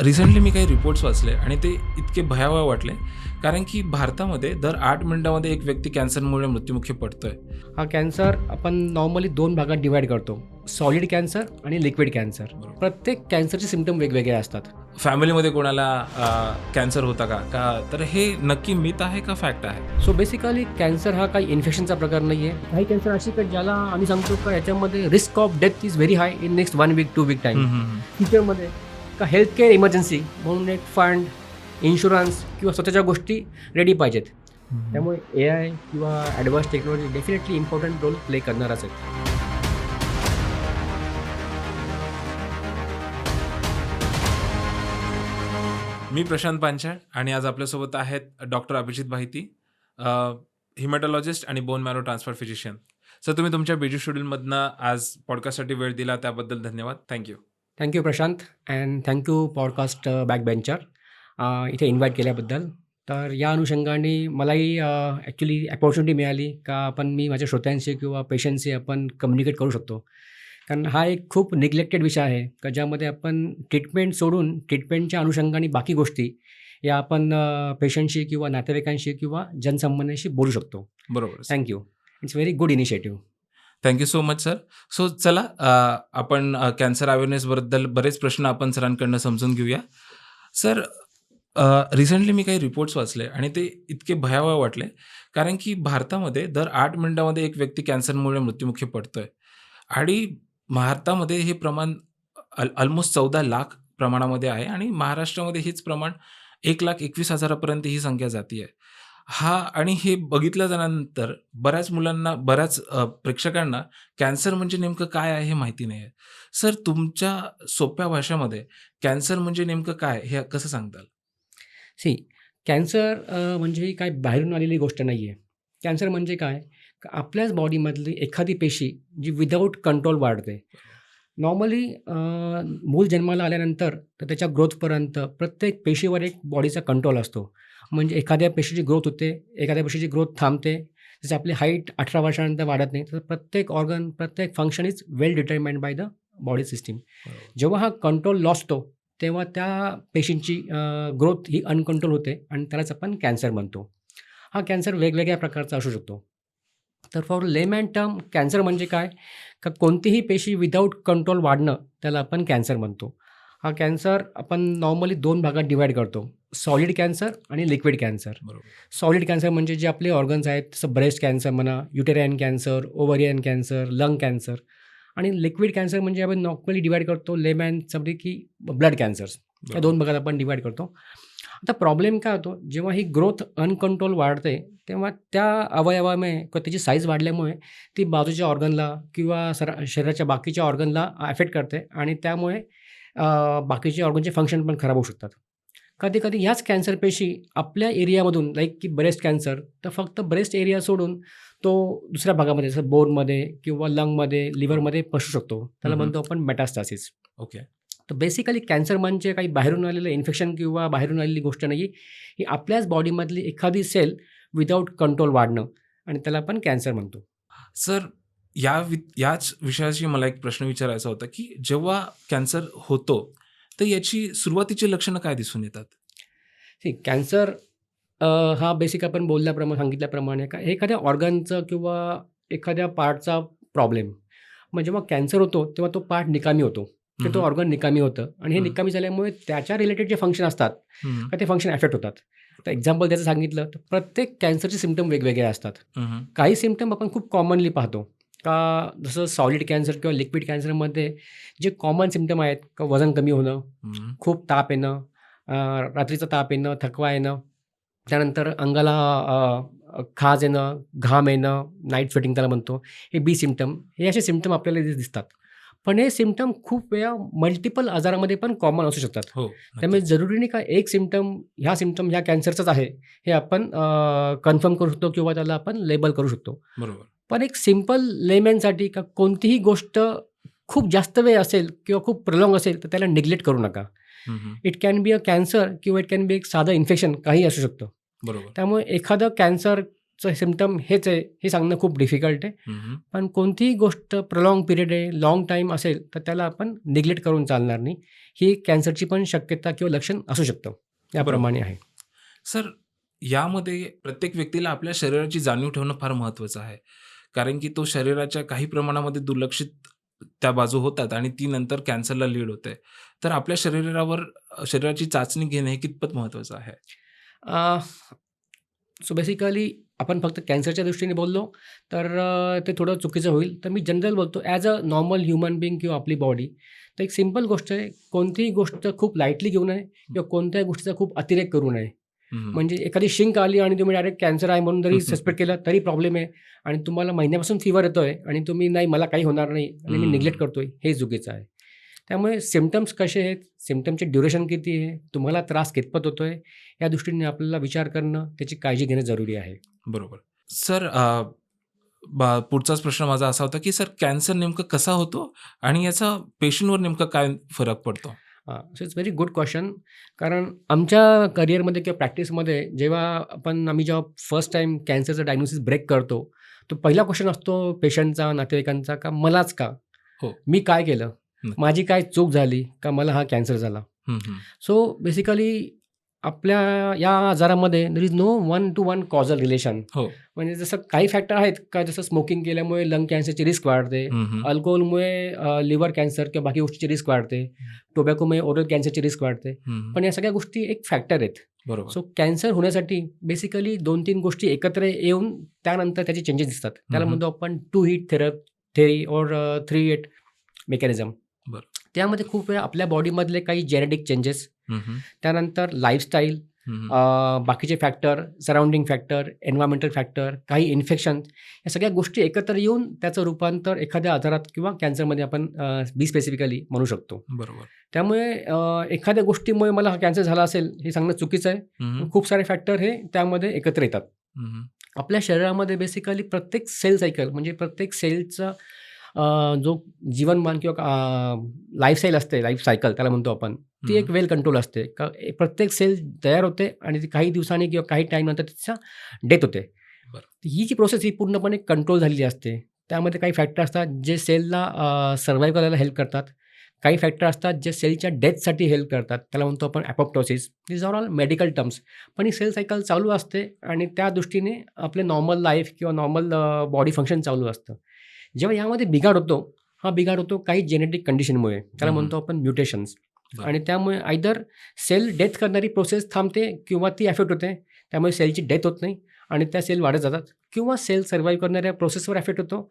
Recently मी काही reports वाचले आणि ते इतके भयावह वाटले, कारण की भारतामध्ये दर 8 मिनिटामध्ये एक व्यक्ती कॅन्सरमुळे मृत्युमुखी पडतोय. हा कॅन्सर आपण नॉर्मली 2 भागात डिवाईड करतो, सॉलिड कॅन्सर आणि लिक्विड कॅन्सर. बरोबर. प्रत्येक कॅन्सरचे सिम्पटम वेगवेगळे असतात. फॅमिलीमध्ये कोणाला कॅन्सर होता का? तर हे नक्की मिथ आहे का फॅक्ट आहे? सो बेसिकली कॅन्सर हा काही इन्फेक्शनचा प्रकार नाही आहे. काही कॅन्सर अशी का ज्याला आम्ही सांगतो का याच्यामध्ये risk of death is very high in next 1 week 2 week time. फ्युचरमध्ये का हेल्थ केअर इमर्जन्सी म्हणून एक फंड, इन्शुरन्स किंवा स्वतःच्या गोष्टी रेडी पाहिजेत. त्यामुळे AI किंवा advance technology definitely important role play करणारच आहे. मी प्रशांत पांचाळ आणि आज आपल्यासोबत आहेत डॉक्टर अभिजित भाईती, हिमॅटॉलॉजिस्ट आणि bone marrow transfer physician. Sir, तुम्ही तुमच्या बिजी शेड्यूलमधनं आज पॉडकास्टसाठी वेळ दिला त्याबद्दल धन्यवाद. Thank you. Thank you Prashant and thank you podcast backbencher इथे इन्व्हाइट केल्याबद्दल. तर या अनुषंगाने मलाही ॲक्च्युली अपॉर्च्युनिटी मिळाली का मी माझ्या श्रोत्यांशी किंवा पेशंटशी आपण कम्युनिकेट करू शकतो. कारण हा एक खूप निग्लेक्टेड विषय आहे का ज्यामध्ये आपण ट्रीटमेंट सोडून ट्रीटमेंटच्या अनुषंगाने बाकी गोष्टी या आपण पेशंटशी किंवा नातेवाईकांशी किंवा जनसामान्यांशी बोलू शकतो. बरोबर. Thank you. It's very good initiative. Thank you so much sir. So चला, आपण कॅन्सर अवेअरनेसबद्दल बरेच प्रश्न आपण सरांकडनं समजून घेऊया. सर, रिसेंटली मी काही रिपोर्ट्स वाचले आणि ते इतके भयावह वाटले, कारण की भारतामध्ये दर 8 मिनिटामध्ये एक व्यक्ती कॅन्सरमुळे मृत्युमुखी पडतोय आणि भारतामध्ये हे प्रमाण ऑलमोस्ट 14 लाख प्रमाणामध्ये आहे आणि महाराष्ट्रामध्ये हेच प्रमाण 1,21,000 पर्यंत ही संख्या जाती आहे. आणि हे बघितलं झाल्यानंतर बऱ्याच मुलांना, बऱ्याच प्रेक्षकांना कॅन्सर म्हणजे नेमकं काय आहे हे माहिती नाही आहे. सर, तुमच्या सोप्या भाषेमध्ये कॅन्सर म्हणजे नेमकं काय हे कसं सांगताल? कॅन्सर म्हणजे ही काय बाहेरून आलेली गोष्ट नाही आहे. कॅन्सर म्हणजे काय, आपल्याच बॉडीमधली एखादी पेशी जी विदाऊट कंट्रोल वाढते. नॉर्मली मूल जन्माला आल्यानंतर तर त्याच्या ग्रोथपर्यंत प्रत्येक पेशीवर एक बॉडीचा कंट्रोल असतो. म्हणजे एखाद्या पेशीची ग्रोथ होते, एखाद्या पेशीची ग्रोथ थांबते. जसं आपली हाईट 18 वर्षानंतर वाढत नाही, तर प्रत्येक ऑर्गन, प्रत्येक function is well determined by the body system. जेव्हा हा कंट्रोल लॉस होतो तेव्हा त्या पेशींची ग्रोथ ही अनकंट्रोल होते आणि त्यालाच आपण कॅन्सर म्हणतो. हा कॅन्सर वेगवेगळ्या प्रकारचा असू शकतो. तर फॉर लेमॅन टर्म कॅन्सर म्हणजे काय, का कोणतीही पेशी विदाऊट कंट्रोल वाढणं त्याला आपण कॅन्सर म्हणतो. हा कॅन्सर आपण नॉर्मली 2 भागात डिवाईड करतो, सॉलिड कॅन्सर आणि लिक्विड कॅन्सर. बरोबर. सॉलिड कॅन्सर म्हणजे जे आपले ऑर्गन्स आहेत, जसं ब्रेस्ट कॅन्सर म्हणा, युटेराईन cancer, ovarian cancer, lung cancer. आणि लिक्विड कॅन्सर म्हणजे आपण नॉर्मली डिवाईड करतो लेमॅनमध्ये की ब्लड कॅन्सर्स. या 2 भागात आपण डिवाईड करतो. आता प्रॉब्लेम काय होतो, जेव्हा ही ग्रोथ अनकंट्रोल वाढते तेव्हा त्या अवयवामुळे किंवा त्याची साईज वाढल्यामुळे ती बाजूच्या ऑर्गनला किंवा शरीराच्या बाकीच्या ऑर्गनला अफेक्ट करते आणि त्यामुळे बाकीचे ऑर्गनचे फंक्शन पण खराब होऊ शकतात. कधी-कधी ह्याच कॅन्सर पेशी आपल्या एरियामधून लाईक की ब्रेस्ट कॅन्सर, तर फक्त ब्रेस्ट एरिया सोडून तो दुसऱ्या भागामध्ये जसं बोनमध्ये किंवा लंगमध्ये, लिव्हरमध्ये पसरू शकतो. त्याला म्हणतो आपण मेटास्टासिस. ओके. तर बेसिकली कॅन्सर म्हणजे काही बाहेरून आलेलं इन्फेक्शन किंवा बाहेरून आलेली गोष्ट नाही. ही आपल्याच बॉडीमधली एखादी सेल विदाऊट कंट्रोल वाढणं आणि त्याला आपण कॅन्सर म्हणतो. सर, याच विषयाशी मला एक प्रश्न विचारायचा होता, की जेव्हा कॅन्सर होतो तर याची सुरुवातीची लक्षणं काय दिसून येतात? कॅन्सर हा बेसिक आपण सांगितल्याप्रमाणे का एखाद्या ऑर्गनचं किंवा एखाद्या पार्टचा प्रॉब्लेम. मग जेव्हा कॅन्सर होतो तेव्हा तो पार्ट निकामी होतो, तर तो ऑर्गन निकामी होतं आणि हे निकामी झाल्यामुळे त्याच्या रिलेटेड जे फंक्शन असतात का ते फंक्शन अफेक्ट होतात. तर एक्झाम्पल त्याचं सांगितलं तर प्रत्येक कॅन्सरचे सिम्पटम वेगवेगळे असतात. काही सिम्पटम आपण खूप कॉमनली पाहतो का, जसं सॉलिड कॅन्सर किंवा लिक्विड कॅन्सरमध्ये जे कॉमन सिम्पटम आहेत का वजन कमी होणं, खूप ताप येणं, रात्रीचा ताप येणं, थकवा येणं, त्यानंतर अंगाला खाज येणं, घाम येणं, नाईट स्वेटिंग त्याला म्हणतो. हे बी सिम्पटम, हे असे सिम्पटम आपल्याला दिसतात. पण हे सिम्पटम खूप वेळा मल्टिपल आजारामध्ये पण कॉमन असू शकतात. हो. त्यामुळे जरुरी नाही का एक सिम्पटम ह्या कॅन्सरचाच आहे हे आपण कन्फर्म करू शकतो किंवा त्याला आपण लेबल करू शकतो. बरोबर. पण एक सिम्पल लेमॅनसाठी का कोणतीही गोष्ट खूप जास्त वेळ असेल किंवा खूप प्रलॉंग असेल तर त्याला निग्लेक्ट करू नका. It can be a cancer किंवा इट कॅन बी एक साधं इन्फेक्शन, काही असू शकतं. बरोबर. त्यामुळे एखादं कॅन्सर कॅन्सरचं सिम्पटम हेच आहे हे सांगणं खूप डिफिकल्ट आहे. हम्म. पण कोणतीही गोष्ट प्रॉन्ग पिरियड आहे, लाँग टाईम असेल, तर त्याला आपण निग्लेक्ट करून चालणार नाही. ही कॅन्सरची पण शक्यता किंवा लक्षण असू शकतं. याप्रमाणे आहे. सर, यामध्ये प्रत्येक व्यक्तीला आपल्या शरीराची जाणीव ठेवणं फार महत्त्वाचं आहे. कारण की तो शरीराच्या काही प्रमाणामध्ये दुर्लक्षित त्या बाजू होतात आणि ती नंतर कॅन्सरला लीड होते. तर आपल्या शरीराची चाचणी घेणे हे कितपत महत्त्वाचं आहे? सो बेसिकली आपण फक्त कॅन्सरच्या दृष्टीने बोललो तर ते थोडं चुकीचं होईल. तर मी जनरल बोलतो as a normal human being किंवा आपली बॉडी. तर एक सिंपल गोष्ट आहे, कोणतीही गोष्ट खूप लाईटली घेऊ नये किंवा कोणत्याही गोष्टीचा खूप अतिरेक करू नये. हम्म. म्हणजे एखादी शिंक आली आणि तुम्ही डायरेक्ट कॅन्सर आहे म्हणून जरी सस्पेक्ट केलं तरी प्रॉब्लेम आहे आणि तुम्हाला महिन्यापासून फीवर येतोय आणि तुम्ही नाही मला काही होणार नाही आणि मी निग्लेक्ट करतोय, हे चुकीचं आहे. त्यामुळे सिम्पटम्स कसे आहेत, सिम्पटमचे ड्युरेशन किती आहे, तुम्हाला त्रास कितपत होतोय, या दृष्टीने आपल्याला विचार करणं, त्याची काळजी घेणं जरुरी आहे. बरोबर. सर, पुढचाच प्रश्न माझा असा होता, की सर कॅन्सर नेमकं कसा होतो आणि याचा पेशींवर नेमका काय फरक पडतो? So it's very good question. कारण आमच्या करिअरमध्ये किंवा प्रॅक्टिसमध्ये आम्ही जेव्हा फर्स्ट टाईम कॅन्सरचं डायग्नोसिस ब्रेक करतो, तो पहिला क्वेश्चन असतो पेशंटचा, नातेवाईकांचा, का मलाच का? हो. मी काय केलं? नक्की. माझी काय चूक झाली का मला हा कॅन्सर झाला? हम्म. सो बेसिकली आपल्या या आजारामध्ये there is no 1 to 1 causal relation. हो. म्हणजे जसं काही फॅक्टर आहेत का, जसं स्मोकिंग केल्यामुळे लंग कॅन्सरची रिस्क वाढते, हम्म. अल्कोहोलमुळे लिव्हर कॅन्सर किंवा बाकी गोष्टीची रिस्क वाढते, टोबॅकोमुळे ओरल कॅन्सरची रिस्क वाढते. हम्म. पण या सगळ्या गोष्टी एक फॅक्टर आहेत. बरोबर. सो कॅन्सर होण्यासाठी बेसिकली 2-3 गोष्टी एकत्र येऊन त्यानंतर त्याचे चेंजेस दिसतात. त्याला हम्म. म्हणतो आपण 2 हिट थेरी और 3 हिट मेकॅनिझम. बरं. त्यामध्ये खूप वेळा आपल्या बॉडीमधले काही जेनेटिक चेंजेस, हम्म. त्यानंतर लाईफस्टाईल, हम्म. बाकीचे फॅक्टर, सराउंडिंग फॅक्टर, एन्व्हायर्मेंटल फॅक्टर, काही इन्फेक्शन, या सगळ्या गोष्टी एकत्र येऊन त्याचं रूपांतर एखाद्या आजारात किंवा कॅन्सरमध्ये आपण बी स्पेसिफिकली म्हणू शकतो. बरोबर. त्यामुळे एखाद्या गोष्टीमुळे मला हा कॅन्सर झाला असेल हे सांगणं चुकीचं आहे. हम्म. खूप सारे फॅक्टर हे त्यामध्ये एकत्र येतात. हम्म. आपल्या शरीरामध्ये बेसिकली प्रत्येक सेल सायकल म्हणजे प्रत्येक सेलचा जो जीवनमान किंवा लाईफस्टाईल असते, लाईफ सायकल त्याला म्हणतो आपण, ती एक वेल कंट्रोल असते. का प्रत्येक सेल तयार होते आणि ती काही दिवसांनी किंवा काही टाईमनंतर तिचा डेथ होते. बरं. ही जी प्रोसेस ही पूर्णपणे कंट्रोल झालेली असते. त्यामध्ये काही फॅक्टर असतात जे सेलला सर्व्हाइव्ह करायला हेल्प करतात. काही फॅक्टर असतात जे सेलच्या डेथसाठी हेल्प करतात. त्याला म्हणतो आपण apoptosis. These are all medical terms. पण ही सेल सायकल चालू असते आणि त्या दृष्टीने आपले नॉर्मल लाईफ किंवा नॉर्मल बॉडी फंक्शन चालू असतं. जेव्हा यामध्ये बिघाड होतो, हा बिघाड होतो काही जेनेटिक कंडिशनमुळे. त्याला म्हणतो आपण म्युटेशन्स. बरं. आणि त्यामुळे आयदर सेल डेथ करणारी प्रोसेस थांबते किंवा ती अफेक्ट होते. त्यामुळे सेलची डेथ होत नाही आणि त्या सेल वाढत जातात, किंवा सेल सर्व्हाइव्ह करणाऱ्या प्रोसेसवर अफेक्ट होतो.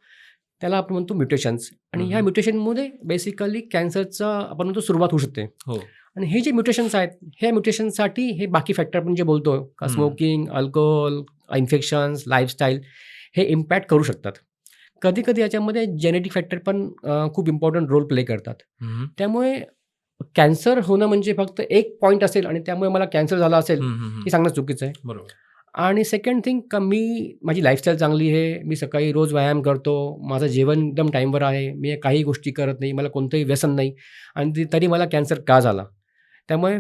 त्याला आपण म्हणतो म्युटेशन्स. आणि ह्या म्युटेशनमध्ये बेसिकली कॅन्सरचा आपण म्हणतो सुरुवात होऊ शकते. हो. आणि हे जे म्युटेशन्स आहेत, ह्या म्युटेशनसाठी हे बाकी फॅक्टर आपण जे बोलतो का, स्मोकिंग, अल्कोहोल, इन्फेक्शन्स, लाईफस्टाईल, हे इम्पॅक्ट करू शकतात. कधी-कधी याच्यामध्ये जेनेटिक फॅक्टर पण खूप इम्पॉर्टंट रोल प्ले करतात. हम्म. त्यामुळे कॅन्सर होणं म्हणजे फक्त एक पॉईंट असेल आणि त्यामुळे मला कॅन्सर झाला असेल, हम्म. हे सांगणं चुकीचं आहे. बरोबर. आणि सेकंड थिंग का माझी लाईफस्टाईल चांगली आहे, मी सकाळी रोज व्यायाम करतो, माझं जेवण एकदम टाईमवर आहे, मी काही गोष्टी करत नाही, मला कोणतंही व्यसन नाही आणि तरी मला कॅन्सर का झाला? त्यामुळे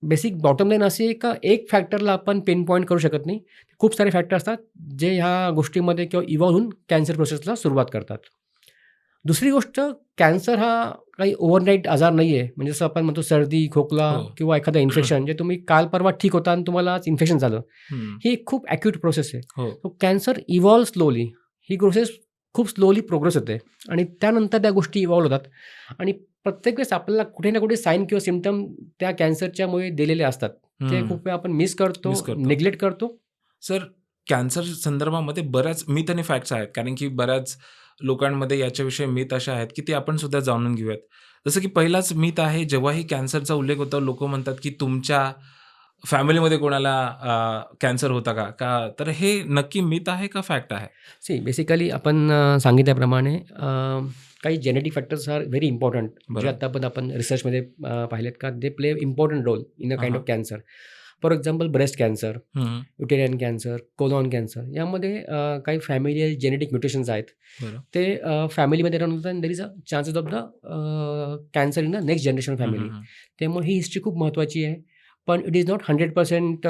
बेसिक बॉटम लाईन अशी आहे का एक फॅक्टरला आपण पिन पॉईंट करू शकत नाही. खूप सारे फॅक्टर असतात जे ह्या गोष्टीमध्ये किंवा इव्हॉल्व्ह होऊन कॅन्सर प्रोसेसला सुरुवात करतात. दुसरी गोष्ट, कॅन्सर हा काही ओव्हरनाईट आजार नाही आहे. म्हणजे जसं आपण म्हणतो सर्दी, खोकला हो. किंवा एखादं इन्फेक्शन जे तुम्ही काल परवा ठीक होता आणि तुम्हाला आज इन्फेक्शन झालं, हम्म. ही एक खूप ॲक्यूट प्रोसेस आहे. हो. तो कॅन्सर इव्हॉल्व स्लोली. ही प्रोसेस खूप स्लोली प्रोग्रेस होते आणि त्यानंतर त्या गोष्टी इव्हॉल्व होतात आणि प्रत्येक वेळेस आपल्याला कुठे ना कुठे साईन किंवा सिम्पटम त्या कॅन्सरच्यामुळे दिलेले असतात. ते खूप वेळा आपण मिस करतो, निग्लेक्ट करतो. सर, कॅन्सर संदर्भामध्ये बऱ्याच मिथ आणि फॅक्ट्स आहेत, कारण की बऱ्याच लोकांमध्ये याच्याविषयी मिथ अशा आहेत की ते आपण सुद्धा जाणून घेऊयात. जसं की पहिलाच मिथ आहे, जेव्हाही कॅन्सरचा उल्लेख होतो लोक म्हणतात की तुमच्या फॅमिलीमध्ये कोणाला कॅन्सर होता का? तर हे नक्की मिथ आहे का फॅक्ट आहे? बेसिकली आपण सांगितल्याप्रमाणे काही genetic factors are very important, जे बरोबर. आता पण आपण रिसर्चमध्ये पाहिलेत का, they play important role in a kind of cancer. For example breast cancer, uterine cancer, colon cancer, यामध्ये काही फॅमिलियल जेनेटिक म्युटेशन्स आहेत. बरं. ते फॅमिलीमध्ये राहून होतात आणि देर is a chances of the cancer in the next generation family. त्यामुळे ही हिस्ट्री खूप महत्त्वाची आहे. पण इट इज नॉट 100%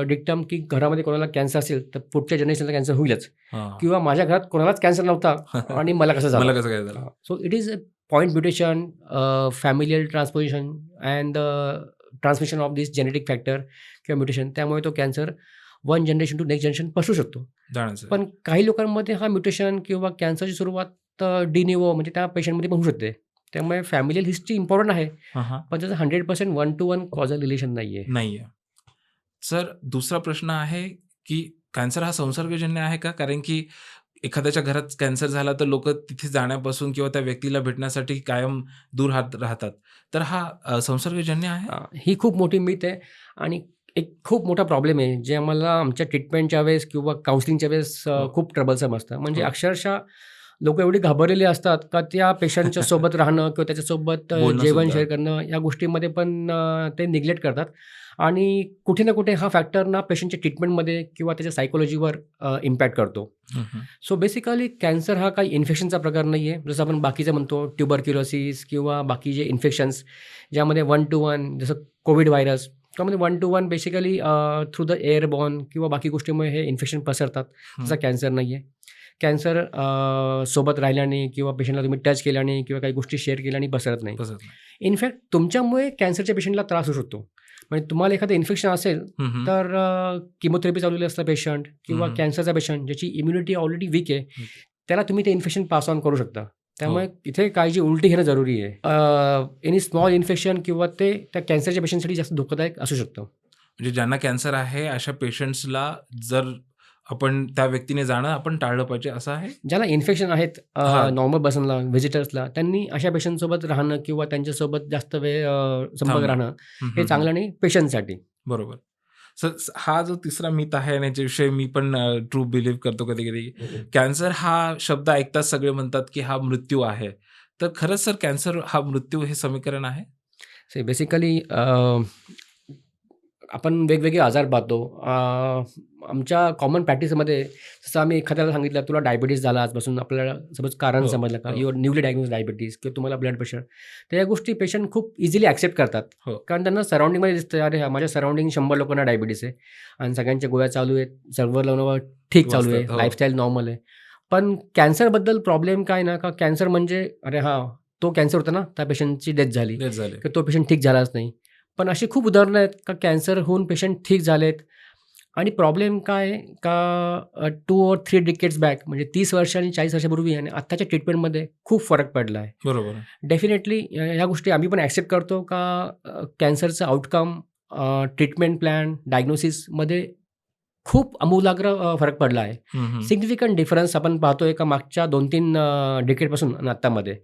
डिक्टम की घरामध्ये कोणाला कॅन्सर असेल तर पुढच्या जनरेशनला कॅन्सर होईलच, हां. किंवा माझ्या घरात कोणालाच कॅन्सर नव्हता आणि मला कसं झालं. मला कसं काय झालं? So it is a point mutation, familial transposition and transmission of this genetic factor किंवा म्युटेशन, त्यामुळे तो cancer one generation to next generation पसरू शकतो. जाण्याचं. पण काही लोकांमध्ये हा म्युटेशन किंवा कॅन्सरची सुरुवात डिनिवो म्हणजे त्या पेशंटमध्ये पण होऊ शकते. त्यामुळे फॅमिलियल हिस्ट्री इम्पॉर्टंट आहे, हां, हां. पण त्याचं 100% 1 to 1 कॉझल रिलेशन नाही आहे. नाहीये. सर दुसरा प्रश्न आहे, की कॅन्सर हा संसर्गजन्य आहे का? कारण की एखाद्याच्या घरात कॅन्सर झाला तर लोकं तिथे जाण्यापासून किंवा त्या व्यक्तीला भेटण्यासाठी कायम दूर राहतात. तर हा संसर्गजन्य आहे? ही खूप मोठी मिथ आहे आणि एक खूप मोठा प्रॉब्लेम आहे, जे आम्हाला आमच्या ट्रीटमेंटच्या वेळेस किंवा काउन्सिलिंगच्या वेळेस हो. खूप ट्रबलसम असतं. म्हणजे हो. अक्षरशः लोकं एवढी घाबरलेली असतात का त्या पेशंटच्या सोबत राहणं किंवा त्याच्यासोबत बोलणं जेवण सुद्धा. शेअर करणं या गोष्टीमध्ये पण ते निग्लेक्ट करतात आणि कुठे ना कुठे हा फॅक्टर ना पेशंटच्या ट्रीटमेंटमध्ये किंवा त्याच्या सायकोलॉजीवर इम्पॅक्ट करतो. हं, हं. सो बेसिकली कॅन्सर हा काही इन्फेक्शनचा प्रकार नाही आहे. जसं आपण बाकीचं म्हणतो ट्युबरक्युलोसिस किंवा बाकी जे इन्फेक्शन्स ज्यामध्ये 1 to 1 जसं कोविड व्हायरस, त्यामध्ये 1 to 1 basically through the airborne किंवा बाकी गोष्टीमुळे हे इन्फेक्शन पसरतात. तसा कॅन्सर नाही आहे. कॅन्सर सोबत राहिल्याने किंवा पेशंटला तुम्ही टच केल्याने किंवा काही गोष्टी शेअर केल्याने पसरत नाही. पसरत नाही. इनफॅक्ट तुमच्यामुळे कॅन्सरच्या पेशंटला त्रास होऊ शकतो. म्हणजे तुम्हाला एखादं इन्फेक्शन असेल हं, हं. तर किमोथेरपी चालवलेली असतं पेशंट किंवा हं. कॅन्सरचा पेशंट ज्याची इम्युनिटी ऑलरेडी वीक आहे, त्याला तुम्ही ते इन्फेक्शन पास ऑन करू शकता. त्यामुळे इथे काळजी उलटी घेणं जरुरी आहे. एनी स्मॉल इन्फेक्शन किंवा ते त्या कॅन्सरच्या पेशंटसाठी जास्त धोकादायक असू शकतं. म्हणजे ज्यांना कॅन्सर आहे अशा पेशंट्सला जर आपण त्या व्यक्तीने जाणं आपण टाळलं पाहिजे असं आहे? ज्याला इन्फेक्शन आहेत हां. नॉर्मल पर्सनला, व्हिजिटर्सला, त्यांनी अशा पेशंटसोबत राहणं किंवा त्यांच्यासोबत जास्त वेळ संपर्क थांबणं. राहणं हं, हे हं, चांगलं नाही पेशंटसाठी. बरोबर. सर हा जो तिसरा मिथ आहे आणि याच्याविषयी मी पण ट्रू बिलीव्ह करतो कधी-कधी. कॅन्सर हा शब्द ऐकताच सगळे म्हणतात, की हा मृत्यू आहे. तर खरंच सर कॅन्सर हा मृत्यू हे समीकरण आहे? बेसिकली आपण वेगवेगळे आजार पाहतो. आमच्या कॉमन प्रॅक्टिसमध्ये जसं आम्ही एखाद्याला सांगितलं तुला डायबिटीज झाला आजपासून, आपल्याला सपोज कारण हो, समजलं का हो. युअर न्यूली डायग्नोज डायबिटीज किंवा तुम्हाला ब्लड प्रेशर, तर या गोष्टी पेशंट खूप इझिली ॲक्सेप्ट करतात. हो. कारण त्यांना सराउंडिंगमध्ये दिसतं, अरे हा माझ्या सराउंडिंग 100 लोकांना डायबिटीज आहे आणि सगळ्यांच्या गोळ्या चालू आहेत, सर्व्हर लावणं ठीक चालू आहे, वाचतात. हो. लाईफस्टाईल नॉर्मल आहे. पण कॅन्सरबद्दल प्रॉब्लेम काय ना, का कॅन्सर म्हणजे अरे हां, तो कॅन्सर होता ना, त्या पेशंटची डेथ झाली डेथ झाले. किंवा तो पेशंट ठीक झालाच नाही. पण अशी खूप उदाहरणं आहेत का कॅन्सर होऊन पेशंट ठीक झालेत आणि प्रॉब्लेम काय आहे का 2 or 3 डिकेड्स बॅक म्हणजे 30 वर्ष आणि 40 वर्षापूर्वी आणि आत्ताच्या ट्रीटमेंटमध्ये खूप फरक पडला आहे. बरोबर. डेफिनेटली ह्या गोष्टी आम्ही पण ॲक्सेप्ट करतो का कॅन्सरचं आउटकम, ट्रीटमेंट प्लॅन, डायग्नोसिसमध्ये खूप आमूलाग्र फरक पडला आहे. हं, हं. सिग्निफिकंट डिफरन्स आपण पाहतोय का मागच्या 2-3 डिकेडपासून आणि आत्तामध्ये.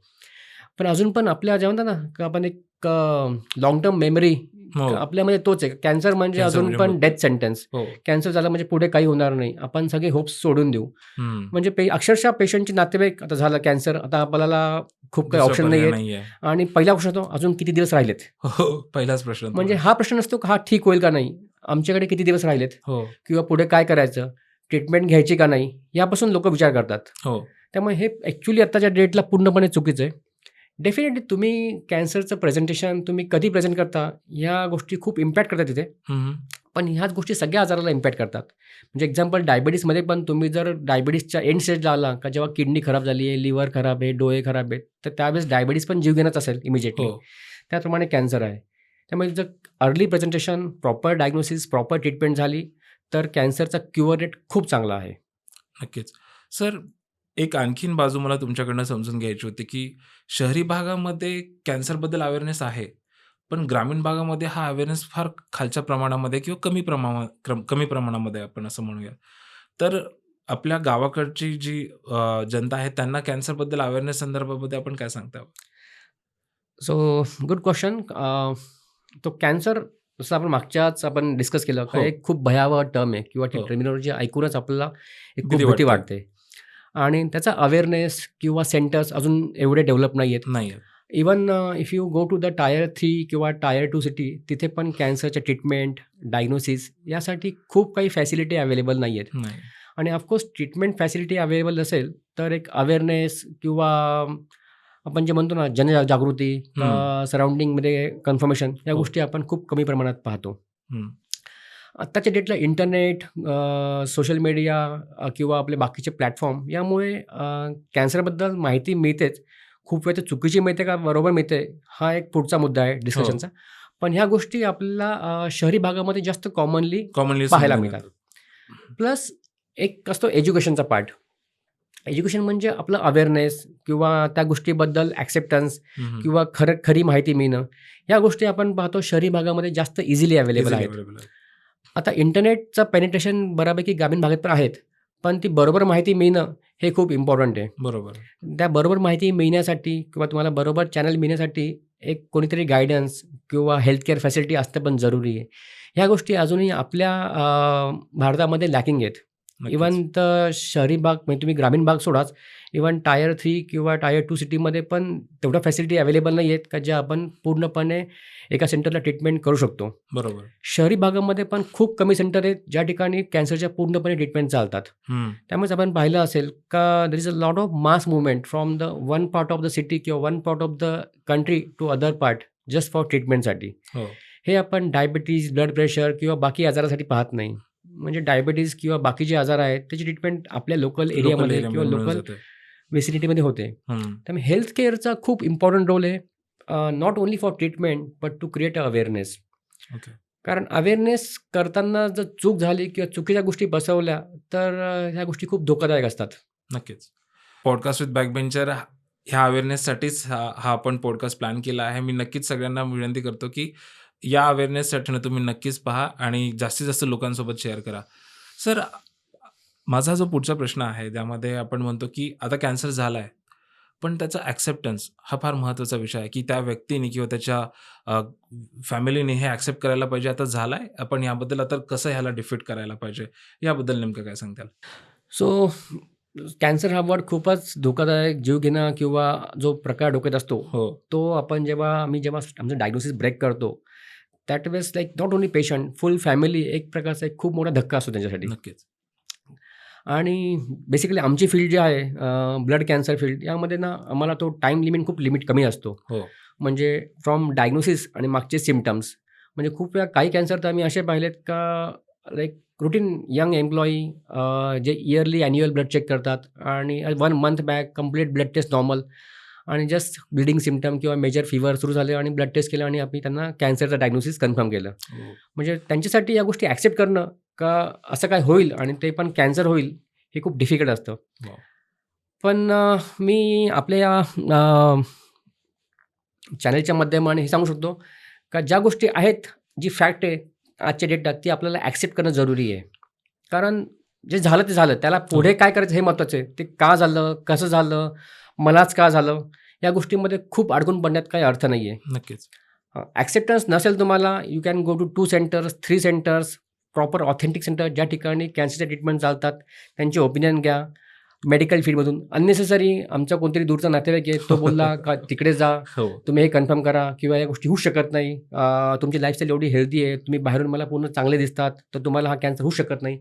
पण अजून पण आपल्या जे म्हणतात ना, का आपण एक लाँग टर्म मेमरी हो. आपल्यामध्ये तोच आहे. कॅन्सर म्हणजे कॅन्सर अजून म्हणजे पण मृत्यू. Death sentence. हो. कॅन्सर झालं म्हणजे पुढे काही होणार नाही. आपण सगळे होप्स सोडून देऊ. हं. म्हणजे अक्षरशः पेशंटचे नातेवाईक आता झालं कॅन्सर, आता आपल्याला खूप काही दुसरा ऑप्शन पर्याय नाही नाहीये. आहेत आणि पहिला प्रश्न होतो अजून किती दिवस राहिलेत? हो, पहिलाच प्रश्न तो म्हणजे आहे. हा प्रश्न नसतो का हा ठीक होईल का नाही? आमच्याकडे किती दिवस राहिलेत? हो, किंवा पुढे काय करायचं? ट्रीटमेंट घ्यायची का नाही? यापासून लोकं विचार करतात. हो. त्यामुळे हे ॲक्चुअली आत्ताच्या डेटला पूर्णपणे चुकीचं आहे. डेफिनेटली तुम्ही कॅन्सरचं प्रेझेंटेशन तुम्ही कधी प्रेझेंट करता, ह्या गोष्टी खूप इम्पॅक्ट करतात तिथे. हं, हं. पण ह्याच गोष्टी सगळ्या आजाराला इम्पॅक्ट करतात. म्हणजे एक्झाम्पल डायबिटीजमध्ये पण तुम्ही जर डायबिटीजच्या एंड स्टेजला आला का जेव्हा किडनी खराब झाली आहे, लिव्हर खराब आहे, डोळे खराब आहेत, तर त्यावेळेस डायबिटीज पण जीवघेणाच असेल इमिजिएटली. हो. त्याप्रमाणे कॅन्सर आहे. त्यामुळे जर early presentation, proper diagnosis, proper treatment झाली, तर कॅन्सरचा क्युअर रेट खूप चांगला आहे. नक्कीच. सर एक आणखीन बाजू मला तुमच्याकडनं समजून घ्यायची होती, की शहरी भागामध्ये कॅन्सरबद्दल अवेअरनेस आहे. पण ग्रामीण भागामध्ये हा अवेअरनेस फार खालच्या प्रमाणामध्ये किंवा कमी प्रमाणामध्ये आपण असं म्हणूया. तर आपल्या गावाकडची जी जनता आहे त्यांना कॅन्सरबद्दल अवेअरनेस संदर्भामध्ये आपण काय सांगता? So good question. तो कॅन्सर जसं आपण मागच्याच आपण डिस्कस केलं का हो. एक खूप भयावह टर्म आहे किंवा ती हो. टर्मिनॉलॉजी ऐकूनच आपल्याला एक खूप भीती भीती वाटते. वाटते आणि त्याचा अवेअरनेस किंवा सेंटर्स अजून एवढे डेव्हलप नाही आहेत. नाहीये. Even if you go to the tier 3 किंवा टायर 2 सिटी, तिथे पण कॅन्सरच्या ट्रीटमेंट, डायग्नोसिस यासाठी खूप काही फॅसिलिटी अवेलेबल नाही आहेत. नाही. आणि ऑफकोर्स ट्रीटमेंट फॅसिलिटी अवेलेबल नसेल तर एक अवेअरनेस किंवा आपण जे म्हणतो ना जनजागृती, सराउंडिंगमध्ये कन्फर्मेशन या हो. गोष्टी आपण खूप कमी प्रमाणात पाहतो. हं. आत्ताच्या डेटला इंटरनेट, सोशल मीडिया किंवा आपले बाकीचे प्लॅटफॉर्म यामुळे कॅन्सरबद्दल माहिती मिळतेच. खूप वेळा ते चुकीची मिळते का बरोबर मिळते, हा एक पुढचा मुद्दा आहे हो. डिस्कशनचा. पण ह्या गोष्टी आपल्याला शहरी भागामध्ये जास्त कॉमनली कॉमनली पाहायला समजायला मिळतात. लागतात. प्लस एक असतो एज्युकेशनचा पार्ट. एज्युकेशन म्हणजे आपलं अवेअरनेस किंवा त्या गोष्टीबद्दल ॲक्सेप्टन्स हं, हं. किंवा खरी माहिती मिळणं, ह्या गोष्टी आपण पाहतो शहरी भागामध्ये जास्त इझिली अवेलेबल इझिली आहेत. अवेलेबल आहे. आता इंटरनेटचं पेनिट्रेशन बऱ्यापैकी ग्रामीण भागात पण आहेत. पण ती बरोबर माहिती मिळणं हे खूप इम्पॉर्टंट आहे. बरोबर. त्या बरोबर माहिती मिळण्यासाठी किंवा तुम्हाला बरोबर चॅनल मिळण्यासाठी एक कोणीतरी गाईडन्स किंवा हेल्थकेअर फॅसिलिटी असणं पण जरुरी आहे. ह्या गोष्टी अजूनही आपल्या भारतामध्ये लॅकिंग आहेत. नक्कीच. इव्हन तर शहरी भाग म्हणजे तुम्ही ग्रामीण भाग सोडाच, इव्हन टायर 3 किंवा टायर 2 सिटीमध्ये पण तेवढ्या फॅसिलिटी अवेलेबल नाही आहेत का ज्या आपण पूर्णपणे एका सेंटरला ट्रीटमेंट करू शकतो. बरोबर. शहरी भागामध्ये पण खूप कमी सेंटर आहेत ज्या ठिकाणी कॅन्सरच्या पूर्णपणे ट्रीटमेंट चालतात. हं. त्यामुळेच आपण पाहिलं असेल का there is a lot of mass movement from the one part of the city किंवा one part of the country to other part just for ट्रीटमेंटसाठी. हो. हे आपण डायबिटीज, ब्लड प्रेशर किंवा बाकी आजारासाठी पाहत नाही. म्हणजे डायबिटीज किंवा बाकी जे आजार आहेत त्याची ट्रीटमेंट आपल्या लोकल लोकल एरियामध्ये किंवा एरियामध्ये मिळून लोकल जाते. व्हिसिनिटीमध्ये होते. हं. त्यामुळे हेल्थ केअरचा खूप इम्पॉर्टंट रोल आहे. Not only for treatment but to create a awareness. Okay. कारण अवेअरनेस करताना जर चूक झाली किंवा चुकीच्या गोष्टी बसवल्या तर ह्या गोष्टी खूप धोकादायक असतात. नक्कीच. पॉडकास्ट विथ बॅकबेंचर ह्या अवेअरनेससाठीच हा आपण पॉडकास्ट प्लॅन केला आहे. मी नक्कीच सगळ्यांना विनंती करतो, की या अवेअरनेससाठी तुम्ही नक्कीच पहा आणि जास्तीत जास्त लोकांसोबत शेअर करा. सर, माझा जो पुढचा प्रश्न आहे त्यामध्ये आपण म्हणतो, की आता कॅन्सर झाला आहे, पण त्याचा ॲक्सेप्टन्स हा फार महत्त्वाचा विषय आहे, की त्या व्यक्तीने किंवा त्याच्या फॅमिलीने हे ॲक्सेप्ट करायला पाहिजे आता झाला आहे, आपण याबद्दल आता कसं ह्याला डिफीट करायला पाहिजे, याबद्दल नेमकं काय सांगताल? सो कॅन्सर हा वर्ड खूपच धोकादायक, जीवघेणा किंवा जो प्रकार डोक्यात असतो, हो. तो आपण जेव्हा आमचं डायग्नोसिस ब्रेक करतो, दॅट वेळेस like not only patient, full family एक प्रकारचा एक खूप मोठा धक्का असतो त्यांच्यासाठी. नक्कीच. आणि बेसिकली आमची फील्ड जी आहे ब्लड कॅन्सर फील्ड यामध्ये ना आम्हाला तो टाईम लिमिट कमी असतो. हो. म्हणजे फ्रॉम डायग्नोसिस आणि मागचे सिम्पटम्स. म्हणजे खूप वेळा काही कॅन्सर तर आम्ही असे पाहिलेत का लाईक रुटीन यंग एम्प्लॉई जे इयरली ॲन्युअल ब्लड चेक करतात आणि 1 month back complete blood test normal आणि जस्ट ब्लिडिंग सिम्पटम किंवा मेजर फीवर सुरू झाले आणि ब्लड टेस्ट केलं आणि आम्ही त्यांना कॅन्सरचं डायग्नोसिस कन्फर्म केलं. हो. म्हणजे त्यांच्यासाठी या गोष्टी ॲक्सेप्ट करणं का असं काय होईल आणि ते पण कॅन्सर होईल हे खूप डिफिकल्ट असतं. वाव. पण मी आपल्या या चॅनलच्या माध्यमाने हे सांगू शकतो का ज्या गोष्टी आहेत, जी फॅक्ट आहे आजच्या डेटात ती आपल्याला ॲक्सेप्ट करणं जरुरी आहे. कारण जे झालं ते झालं. त्याला पुढे काय करायचं हे महत्त्वाचं आहे. ते का झालं, कसं झालं, मलाच का झालं, या गोष्टींमध्ये खूप अडकून पडण्यात काही अर्थ नाही आहे. नक्कीच. ॲक्सेप्टन्स नसेल तुम्हाला, you can go to 2 centres, 3 centres, proper authentic centre ज्या ठिकाणी कॅन्सरचे ट्रीटमेंट चालतात. त्यांची ओपिनियन घ्या. मेडिकल फील्डमधून अननेसेसरी आमचा कोणतरी दूरचा नातेवाईक आहे, तो बोलला का तिकडे जा, हो. तुम्ही हे कन्फर्म करा किंवा या गोष्टी होऊ शकत नाही. तुमची लाईफस्टाईल एवढी हेल्दी आहे, तुम्ही बाहेरून मला पूर्ण चांगले दिसतात, तर तुम्हाला हा कॅन्सर होऊ शकत नाही.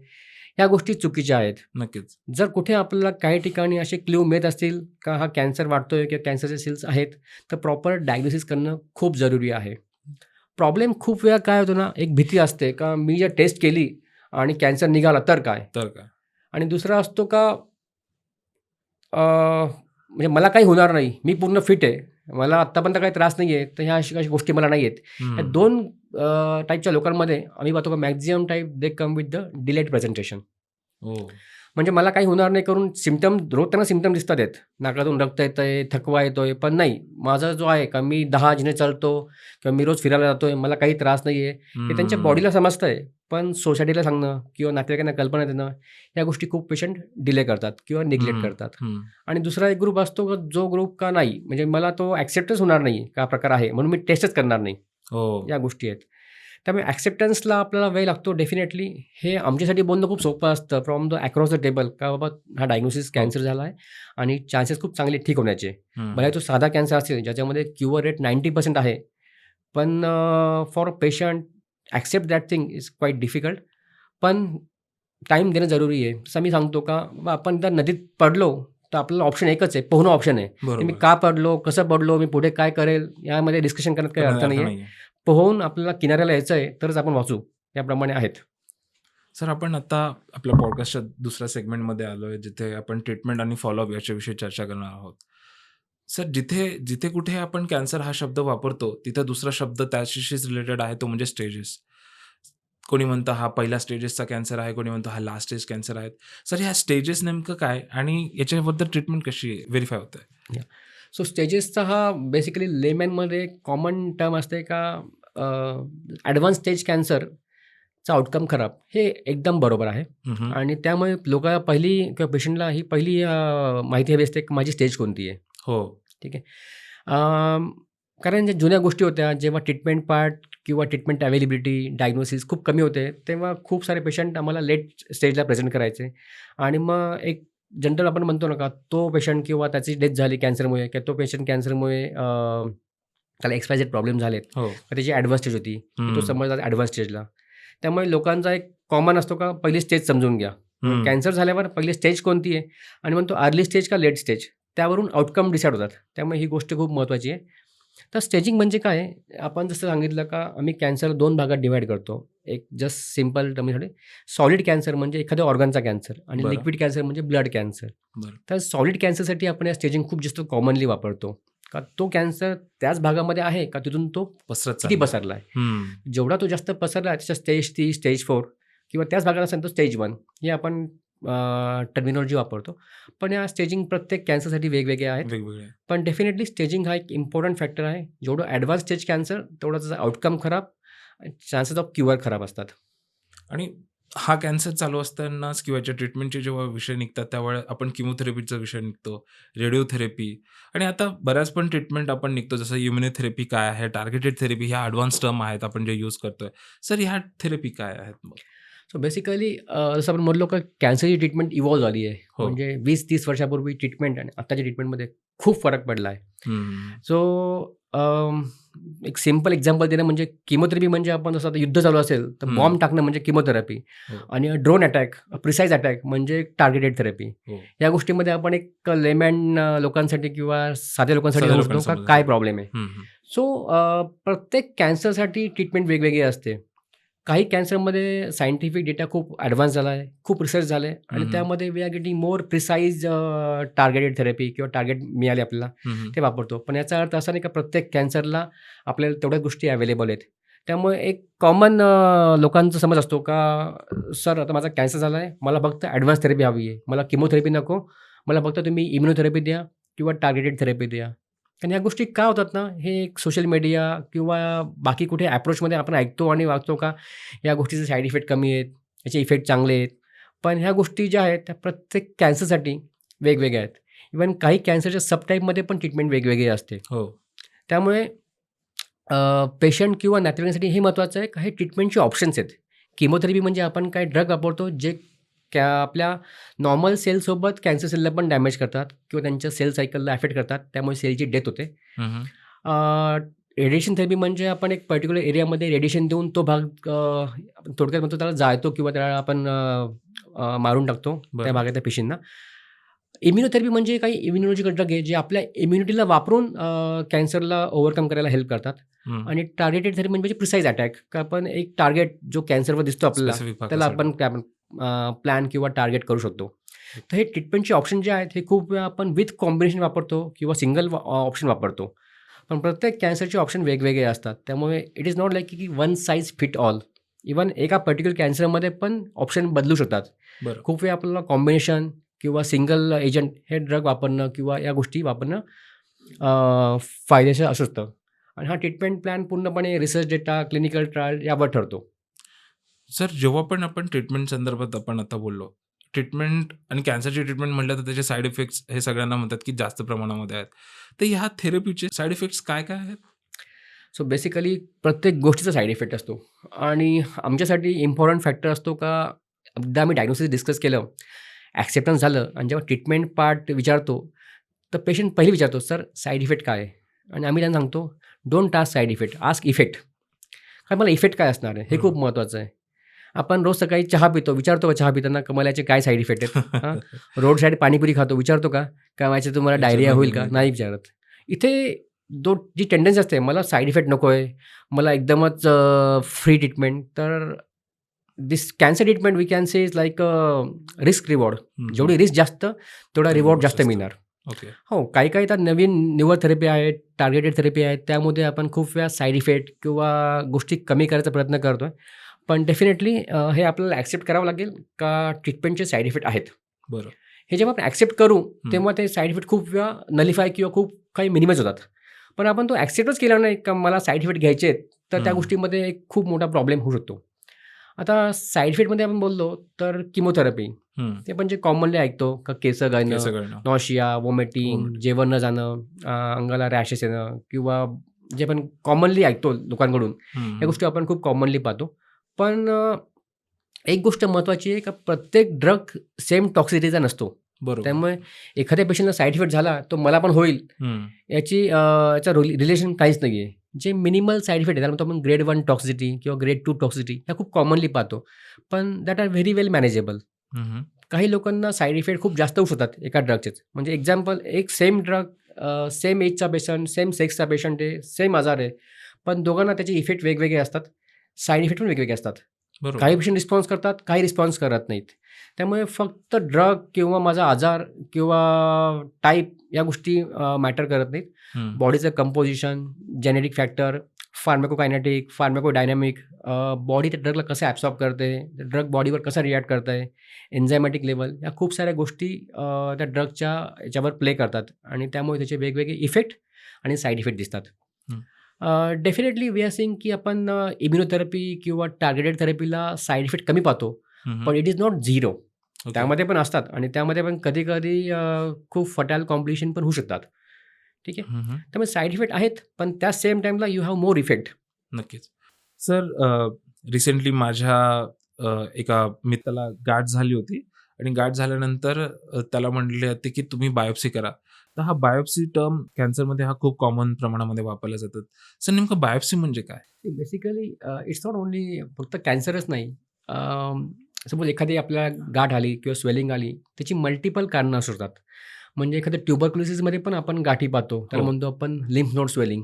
ह्या गोष्टी चुकीच्या आहेत. नक्कीच. जर कुठे आपल्याला काही ठिकाणी असे क्ल्यू मिळत असतील का हा कॅन्सर वाढतोय किंवा कॅन्सरचे सेल्स आहेत, तर प्रॉपर डायग्नोसिस करणं खूप जरुरी आहे. प्रॉब्लेम खूप वेळा काय होतो ना, एक भीती असते का मी जर टेस्ट केली आणि कॅन्सर निघाला तर काय? तर काय? आणि दुसरा असतो का म्हणजे मला काही होणार नाही, मी पूर्ण फिट आहे, मला आत्तापर्यंत काही त्रास नाही आहे, तर ह्या अशा गोष्टी मला नाही आहेत. या हं. 2 टाईपच्या लोकांमध्ये आम्ही पाहतो का maximum type they come with the delayed presentation. हो. म्हणजे मला काही होणार नाही करून सिम्पटम रोज त्यांना सिम्पटम दिसतात आहेत. नाकातून रक्त येतंय, थकवा येतोय, पण नाही माझा जो आहे का मी 10 जिने चालतो किंवा मी रोज फिरायला जातोय, मला काही त्रास नाही आहे, हे त्यांच्या हं. बॉडीला समजतंय. पण सोसायटीला सांगणं किंवा नातेवाईकांना कल्पना देणं, या गोष्टी खूप पेशंट डिले करतात किंवा निग्लेक्ट हं. करतात. हं. आणि दुसरा एक ग्रुप असतो का जो ग्रुप का नाही, म्हणजे मला तो ॲक्सेप्टच होणार नाही का प्रकार आहे, म्हणून मी टेस्टच करणार नाही. हो. या गोष्टी आहेत. त्यामुळे ॲक्सेप्टन्सला आपल्याला वेळ लागतो डेफिनेटली. हे आमच्यासाठी बोलणं खूप सोपं असतं from the across the table का बाबा हा डायग्नोसिस हो. कॅन्सर झाला आहे आणि चान्सेस खूप चांगले ठीक होण्याचे. हं. भले तो साधा कॅन्सर असेल ज्याच्यामध्ये क्युअर रेट 90% आहे. पण for a patient accept that thing is quite difficult. पण टाईम देणं जरुरी आहे. जसं मी सांगतो का आपण जर नदीत पडलो तर आपल्याला ऑप्शन एकच आहे, पोहणं ऑप्शन आहे. तर मी बरोबर. का पडलो, कसं पडलो, मी पुढे काय करेल, यामध्ये डिस्कशन करण्यात काही अर्थ अर्थ नाही आहे. नाहीये. पोहून आपल्याला किनाऱ्याला यायचं आहे तरच आपण वाचू. याप्रमाणे आहेत. सर, आपण आता आपल्या पॉडकास्टच्या दुसऱ्या सेगमेंटमध्ये आलो आहे, जिथे आपण ट्रीटमेंट आणि फॉलोअप याच्याविषयी चर्चा करणार आहोत. सर, जिथे जिथे कुठे आपण कॅन्सर हा शब्द वापरतो, तिथे दुसरा शब्द त्याच्याशीच रिलेटेड आहे, तो म्हणजे स्टेजेस. कोणी म्हणतं हा पहिला स्टेजेसचा कॅन्सर आहे, कोणी म्हणतो हा लास्ट स्टेज कॅन्सर आहेत. सर, ह्या स्टेजेस नेमकं काय आणि याच्याबद्दल ट्रीटमेंट कशी व्हेरीफाय होते? सो स्टेजेसचा हा बेसिकली लेमॅनमध्ये कॉमन टर्म असते का ॲडव्हान्स स्टेज कॅन्सरचा आउटकम खराब, हे एकदम बरोबर आहे. आणि त्यामुळे लोक पहिली किंवा पेशंटला ही पहिली माहिती हवी असते की माझी स्टेज कोणती आहे. हो. ठीक आहे. कारण ज्या जुन्या गोष्टी होत्या, जेव्हा ट्रीटमेंट पार्ट किंवा ट्रीटमेंट अवेलेबिलिटी, डायग्नोसिस खूप कमी होते, तेव्हा खूप सारे पेशंट आम्हाला लेट स्टेजला प्रेझेंट करायचे. आणि मग एक जनरल आपण म्हणतो ना का तो पेशंट किंवा त्याची डेथ झाली कॅन्सरमुळे किंवा तो पेशंट कॅन्सरमुळे त्याला एक्सपायझेड प्रॉब्लेम झालेत, हो. तर त्याची ॲडव्हान्स स्टेज होती, तो हम्म. समजला ॲडव्हान्स स्टेजला. त्यामुळे लोकांचा एक कॉमन असतो का पहिली स्टेज समजून घ्या. हम्म. कॅन्सर झाल्यावर पहिली स्टेज कोणती आहे आणि मग तो अर्ली स्टेज का लेट स्टेज, त्यावरून आउटकम डिसाईड होतात. त्यामुळे ही गोष्ट खूप महत्त्वाची आहे. तर स्टेजिंग म्हणजे काय आहे, आपण जसं सांगितलं का आम्ही कॅन्सर 2 भागात डिव्हाईड करतो. एक जस्ट सिंपल टर्ममध्ये सॉलिड कॅन्सर म्हणजे एखाद्या ऑर्गनचा कॅन्सर आणि बरं. लिक्विड कॅन्सर म्हणजे ब्लड कॅन्सर. बरं. तर सॉलिड कॅन्सरसाठी आपण या स्टेजिंग खूप जास्त कॉमनली वापरतो. का तो कॅन्सर त्याच भागामध्ये आहे का तिथून तो पसरत किती चाललंय. पसरला आहे. हम्म. जेवढा तो जास्त पसरला आहे त्याच्या स्टेज 3, स्टेज 4 किंवा त्याच भागात असेल तो स्टेज 1, हे आपण टर्मिनॉलॉजी वापरतो. पण या स्टेजिंग प्रत्येक कॅन्सरसाठी वेगवेगळे आहेत. वेगवेगळे. पण डेफिनेटली स्टेजिंग हा एक इम्पॉर्टंट फॅक्टर आहे. जेवढं ॲडव्हान्स स्टेज कॅन्सर तेवढा त्याचा आउटकम खराब, चान्सेस ऑफ क्युअर खराब असतात. आणि हा कॅन्सर चालू असतानाच किंवा याच्या ट्रीटमेंटचे जेव्हा विषय निघतात त्यावेळेस आपण किमोथेरपीचा विषय निघतो, रेडिओथेरपी आणि आता बऱ्याच पण ट्रीटमेंट आपण निघतो, जसं इम्युनोथेरपी काय आहे, टार्गेटेड थेरपी, ह्या ॲडव्हान्स टर्म आहेत आपण जे यूज करतोय. सर, ह्या थेरपी काय आहेत मग? सो बेसिकली जसं आपण म्हणलो का कॅन्सरची ट्रीटमेंट इव्हॉल्व झाली आहे. हो. म्हणजे 20-30 वर्षापूर्वी ट्रीटमेंट आणि आत्ताच्या ट्रीटमेंटमध्ये खूप फरक पडला आहे. हम्म. सो एक सिंपल एक्झाम्पल देणं म्हणजे किमोथेरपी म्हणजे आपण जसं आता युद्ध चालू असेल तर हम्म. बॉम्ब टाकणं म्हणजे किमोथेरपी. हो. आणि ड्रोन अटॅक, प्रिसाईज अटॅक म्हणजे टार्गेटेड थेरपी. हो. या गोष्टीमध्ये आपण एक लेमॅन लोकांसाठी किंवा साध्या लोकांसाठी साध्या सांगू शकतो का लोकांसमोर काय जातो. प्रॉब्लेम आहे. हम्म. सो प्रत्येक कॅन्सरसाठी ट्रीटमेंट वेगवेगळी असते. काही कॅन्सरमध्ये सायंटिफिक डेटा खूप ॲडव्हान्स झाला आहे, खूप रिसर्च झालं आहे आणि हम्म. त्यामध्ये we are getting more precise targeted therapy किंवा टार्गेट मिळाले आपल्याला हम्म. ते वापरतो. पण याचा अर्थ असा नाही का प्रत्येक कॅन्सरला आपल्याला तेवढ्याच गोष्टी अवेलेबल आहेत. त्यामुळे एक कॉमन लोकांचा समज असतो का सर आता माझा कॅन्सर झाला आहे, मला फक्त ॲडव्हान्स थेरपी हवी आहे, मला किमोथेरपी नको, मला फक्त तुम्ही इम्युनोथेरपी द्या किंवा टार्गेटेड थेरपी द्या. कारण ह्या गोष्टी का होतात ना, हे एक सोशल मीडिया किंवा बाकी कुठे अप्रोचमध्ये आपण ऐकतो आणि वाचतो का या गोष्टीचे साईड इफेक्ट कमी आहेत, याचे इफेक्ट चांगले आहेत. पण ह्या गोष्टी ज्या आहेत त्या प्रत्येक कॅन्सरसाठी वेगवेगळ्या आहेत. इव्हन काही कॅन्सरच्या सबटाईपमध्ये पण ट्रीटमेंट वेगवेगळी असते. हो. त्यामुळे पेशंट किंवा नातेवाईकांसाठी हे महत्त्वाचं आहे का हे ट्रीटमेंटचे ऑप्शन्स आहेत. किमोथेरपी म्हणजे आपण काही ड्रग वापरतो जे आपल्या नॉर्मल सेलसोबत कॅन्सर सेलला पण डॅमेज करतात किंवा त्यांच्या सेल सायकलला अफेक्ट करतात. त्यामुळे सेलची डेथ होते. हम्म. रेडिएशन थेरपी म्हणजे आपण एक पर्टिक्युलर एरियामध्ये रेडिएशन देऊन तो भाग थोडक्यात म्हणतो त्याला जाळतो किंवा त्याला आपण मारून टाकतो बरं. त्या भागातल्या पेशींना. इम्युनोथेरपी म्हणजे काही इम्युनॉलॉजिकल ड्रग आहे जे आपल्या इम्युनिटीला वापरून कॅन्सरला ओव्हरकम करायला हेल्प करतात. हम्म. आणि टार्गेटेड थेरपी म्हणजे प्रिसाईज अटॅक का आपण एक टार्गेट जो कॅन्सरवर दिसतो आपल्याला Specific त्याला भागासाठी. आपण प्लॅन किंवा टार्गेट करू शकतो. तर हे ट्रीटमेंटचे ऑप्शन जे आहेत हे खूप वेळा आपण विथ कॉम्बिनेशन वापरतो किंवा सिंगल ऑप्शन वापरतो. पण प्रत्येक कॅन्सरचे ऑप्शन वेगवेगळे असतात. त्यामुळे इट इज नॉट लाईक की one size fit all. Even एका पर्टिक्युलर कॅन्सरमध्ये पण ऑप्शन बदलू शकतात. बरं. खूप वेळा आपल्याला कॉम्बिनेशन किंवा सिंगल एजंट हे ड्रग वापरणं किंवा या गोष्टी वापरणं फायदेशीर असू शकतं. आणि हा ट्रीटमेंट प्लॅन पूर्णपणे रिसर्च डेटा, क्लिनिकल ट्रायल यावर ठरतो. सर, जेव्हा पण आपण ट्रीटमेंट संदर्भात आपण आता बोललो, ट्रीटमेंट आणि कॅन्सरची ट्रीटमेंट म्हटलं तर त्याचे साईड इफेक्ट्स हे सगळ्यांना म्हणतात की जास्त प्रमाणामध्ये आहेत. तर ह्या थेरपीचे साईड इफेक्ट्स काय काय आहेत? सो बेसिकली प्रत्येक गोष्टीचा साईड इफेक्ट असतो आणि आमच्यासाठी इम्पॉर्टंट फॅक्टर असतो का एकदा आम्ही डायग्नोसिस डिस्कस केलं, ॲक्सेप्टन्स झालं आणि जेव्हा ट्रीटमेंट पार्ट विचारतो तर पेशंट पहिले विचारतो सर साईड इफेक्ट काय आहे. आणि आम्ही त्यांना सांगतो don't ask side effect, ask effect. कारण मला इफेक्ट काय असणार आहे हे खूप महत्त्वाचं आहे. आपण रोज सकाळी चहा पितो, विचारतो का चहा पिताना का मला याचे काय साईड इफेक्ट आहेत. हां, रोड साईड पाणीपुरी खातो, विचारतो का याचे तुम्हाला डायरिया होईल का, नाही विचारत. इथे जी टेंडन्सी असते मला साईड इफेक्ट नको आहे, मला एकदमच फ्री ट्रीटमेंट, तर this cancer treatment we can say is like risk reward. जेवढी रिस्क जास्त तेवढा रिवॉर्ड जास्त मिळणार. ओके. हो, काही तर नवीन न्यूअर थेरपी आहेत, टार्गेटेड थेरपी आहेत. त्यामध्ये आपण खूप वेळा साईड इफेक्ट किंवा गोष्टी कमी करायचा प्रयत्न करतोय. पण डेफिनेटली हे आपल्याला ॲक्सेप्ट करावं लागेल का ट्रीटमेंटचे साईड इफेक्ट आहेत. बरं. हे जेव्हा आपण ॲक्सेप्ट करू तेव्हा ते साईड इफेक्ट खूप वेळा नलिफाय किंवा खूप काही मिनिमाइज होतात. पण आपण तो ॲक्सेप्टच केला नाही का मला साईड इफेक्ट घ्यायचे आहेत, तर त्या गोष्टीमध्ये एक खूप मोठा प्रॉब्लेम होऊ शकतो. आता साईड इफेक्टमध्ये आपण बोललो तर किमोथेरपी, ते पण जे कॉमनली ऐकतो का केस गळणं, सगळं नॉशिया, वॉमिटिंग, जेवण न जाणं, अंगाला रॅशेस येणं किंवा जे आपण कॉमनली ऐकतो लोकांकडून, या गोष्टी आपण खूप कॉमनली पाहतो. पण एक गोष्ट महत्त्वाची आहे का प्रत्येक ड्रग सेम टॉक्सिसिटीचा नसतो. बरोबर. त्यामुळे एखाद्या पेशंटला साईड इफेक्ट झाला तो मला पण होईल याचा रिलेशन काहीच नाही आहे. जे मिनिमल साईड इफेक्ट आहे त्याला म्हणतो आपण ग्रेड 1 टॉक्सिसिटी किंवा ग्रेड 2 टॉक्सिसिटी, ह्या खूप कॉमनली पाहतो. पण that are very well manageable. काही लोकांना साईड इफेक्ट खूप जास्त होऊ शकतात एका ड्रगचेच. म्हणजे एक्झाम्पल एक सेम ड्रग, सेम एजचा पेशंट, सेम सेक्सचा पेशंट आहे, सेम आजार आहे, पण दोघांना त्याचे इफेक्ट वेगवेगळे असतात, साईड इफेक्ट पण वेगवेगळे असतात. काही पेशंट रिस्पॉन्स करतात, काही रिस्पॉन्स करत नाहीत. त्यामुळे फक्त ड्रग किंवा माझा आजार किंवा टाईप या गोष्टी मॅटर करत नाहीत. बॉडीचं कंपोजिशन, जेनेटिक फॅक्टर, फार्माकोकायनेटिक, फार्माकोडायनॅमिक, बॉडी त्या ड्रगला कसं ॲब्सॉर्ब करते, ड्रग बॉडीवर कसा रिॲक्ट करत आहे, एन्झायमॅटिक लेवल, या खूप साऱ्या गोष्टी त्या ड्रगच्या याच्यावर प्ले करतात आणि त्यामुळे त्याचे वेगवेगळे इफेक्ट आणि साईड इफेक्ट दिसतात. डेफिनेटली वी आर सीइंग की आपण इम्युनोथेरपी किंवा टार्गेटेड थेरपीला साईड इफेक्ट कमी पाहतो, पण इट इज नॉट झिरो. त्यामध्ये पण असतात आणि त्यामध्ये पण कधी कधी खूप फटाईल कॉम्प्लिकेशन पण होऊ शकतात. ठीक आहे. त्यामुळे साईड इफेक्ट आहेत, पण त्या सेम टाईमला यू हॅव मोर इफेक्ट. नक्कीच. सर, रिसेंटली माझ्या एका मित्राला गाठ झाली होती आणि गाठ झाल्यानंतर त्याला म्हटले होते की तुम्ही बायोप्सी करा. तर हा बायोप्सी टर्म कॅन्सरमध्ये हा खूप कॉमन प्रमाणामध्ये वापरला जातात. सर, नेमकं बायोप्सी म्हणजे काय? बेसिकली इट्स नॉट ओनली फक्त कॅन्सरच नाही. सपोज एखादी आपल्याला गाठ आली किंवा स्वेलिंग आली, त्याची मल्टिपल कारणं असू शकतात. म्हणजे एखाद्या ट्युबरक्युलोसिसमध्ये पण आपण गाठी पाहतो, त्याला म्हणतो आपण लिम्फ नोड स्वेलिंग.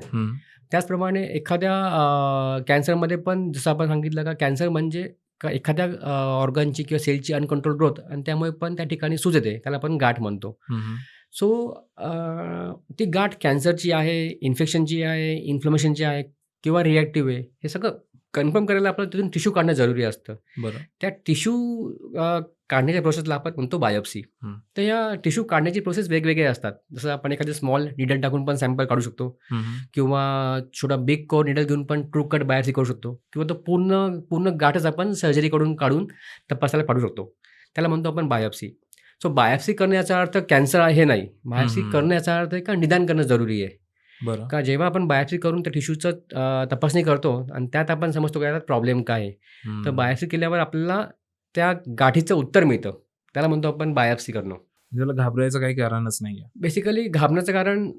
त्याचप्रमाणे एखाद्या कॅन्सरमध्ये पण जसं आपण सांगितलं का कॅन्सर म्हणजे का एखाद्या ऑर्गनची किंवा सेलची अनकंट्रोल ग्रोथ आणि त्यामुळे पण त्या ठिकाणी सूज येते, त्याला आपण गाठ म्हणतो. सो ती गाठ कॅन्सरची आहे, इन्फेक्शनची आहे, इन्फ्लमेशनची आहे किंवा रिॲक्टिव्ह आहे, हे सगळं कन्फर्म करायला आपल्याला तिथून टिश्यू काढणं जरुरी असतं. बरं. त्या टिश्यू काढण्याच्या प्रोसेसला आपण म्हणतो बायोप्सी. तर या टिश्यू काढण्याची प्रोसेस वेगवेगळे असतात. जसं आपण एखादं स्मॉल निडल टाकून पण सॅम्पल काढू शकतो किंवा छोटा बिग कोर निडल घेऊन पण ट्रू कट बायोप्सी करू शकतो किंवा तो पूर्ण गाठच आपण सर्जरी काढून तपासायला पाठवू शकतो. त्याला म्हणतो आपण बायोप्सी. सो बायोप्सी करण्याचा अर्थ कॅन्सर आहे हे नाही. बायोप्सी करण्याचा अर्थ आहे का निदान करणं जरुरी आहे. बरं. का जेव्हा आपण बायोप्सी करून त्या टिश्यूचं तपासणी करतो आणि त्यात आपण समजतो का प्रॉब्लेम काय आहे, तर बायोप्सी केल्यावर आपल्याला त्या गाठीचं उत्तर मिळतं. त्याला म्हणतो आपण बायोप्सी करणं. त्याला घाबरायचं काही कारणच नाही आहे. बेसिकली घाबरण्याचं कारण